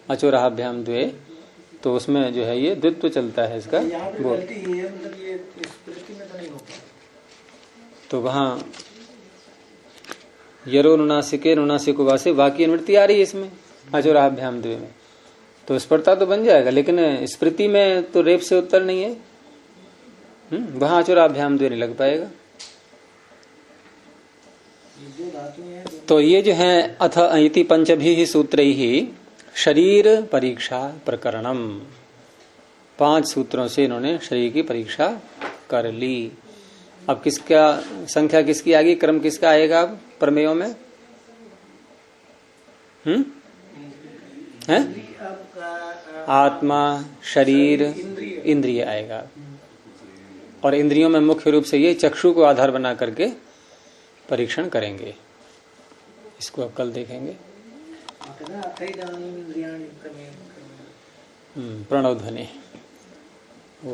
अचोराभ्याम द्वे, तो उसमें जो है ये द्वित्व चलता है इसका। यहाँ पे गलती ये है, मतलब ये इस स्मृति में तो नहीं होता। तो वहाँ यरो नुनासिके नुनासिको वासे वाक्य निवृत्ति आ रही है इसमें अचोराभ्याम द्वे में, तो स्पर्धा तो बन जाएगा, लेकिन स्मृति में तो रेप से उत्तर नहीं है, वहां अचोराभ्याम द्वे नहीं लग पाएगा। तो ये जो है अथ इति पंचभिः सूत्रैः शरीर परीक्षा प्रकरणम, 5 सूत्रों से इन्होंने शरीर की परीक्षा कर ली। अब किसका संख्या किसकी आएगी, क्रम किसका आएगा अब प्रमेयों में? है आत्मा, शरीर, इंद्रिय आएगा। और इंद्रियों में मुख्य रूप से ये चक्षु को आधार बना करके परीक्षण करेंगे, इसको अब कल देखेंगे। प्रणव ध्वनि। ओ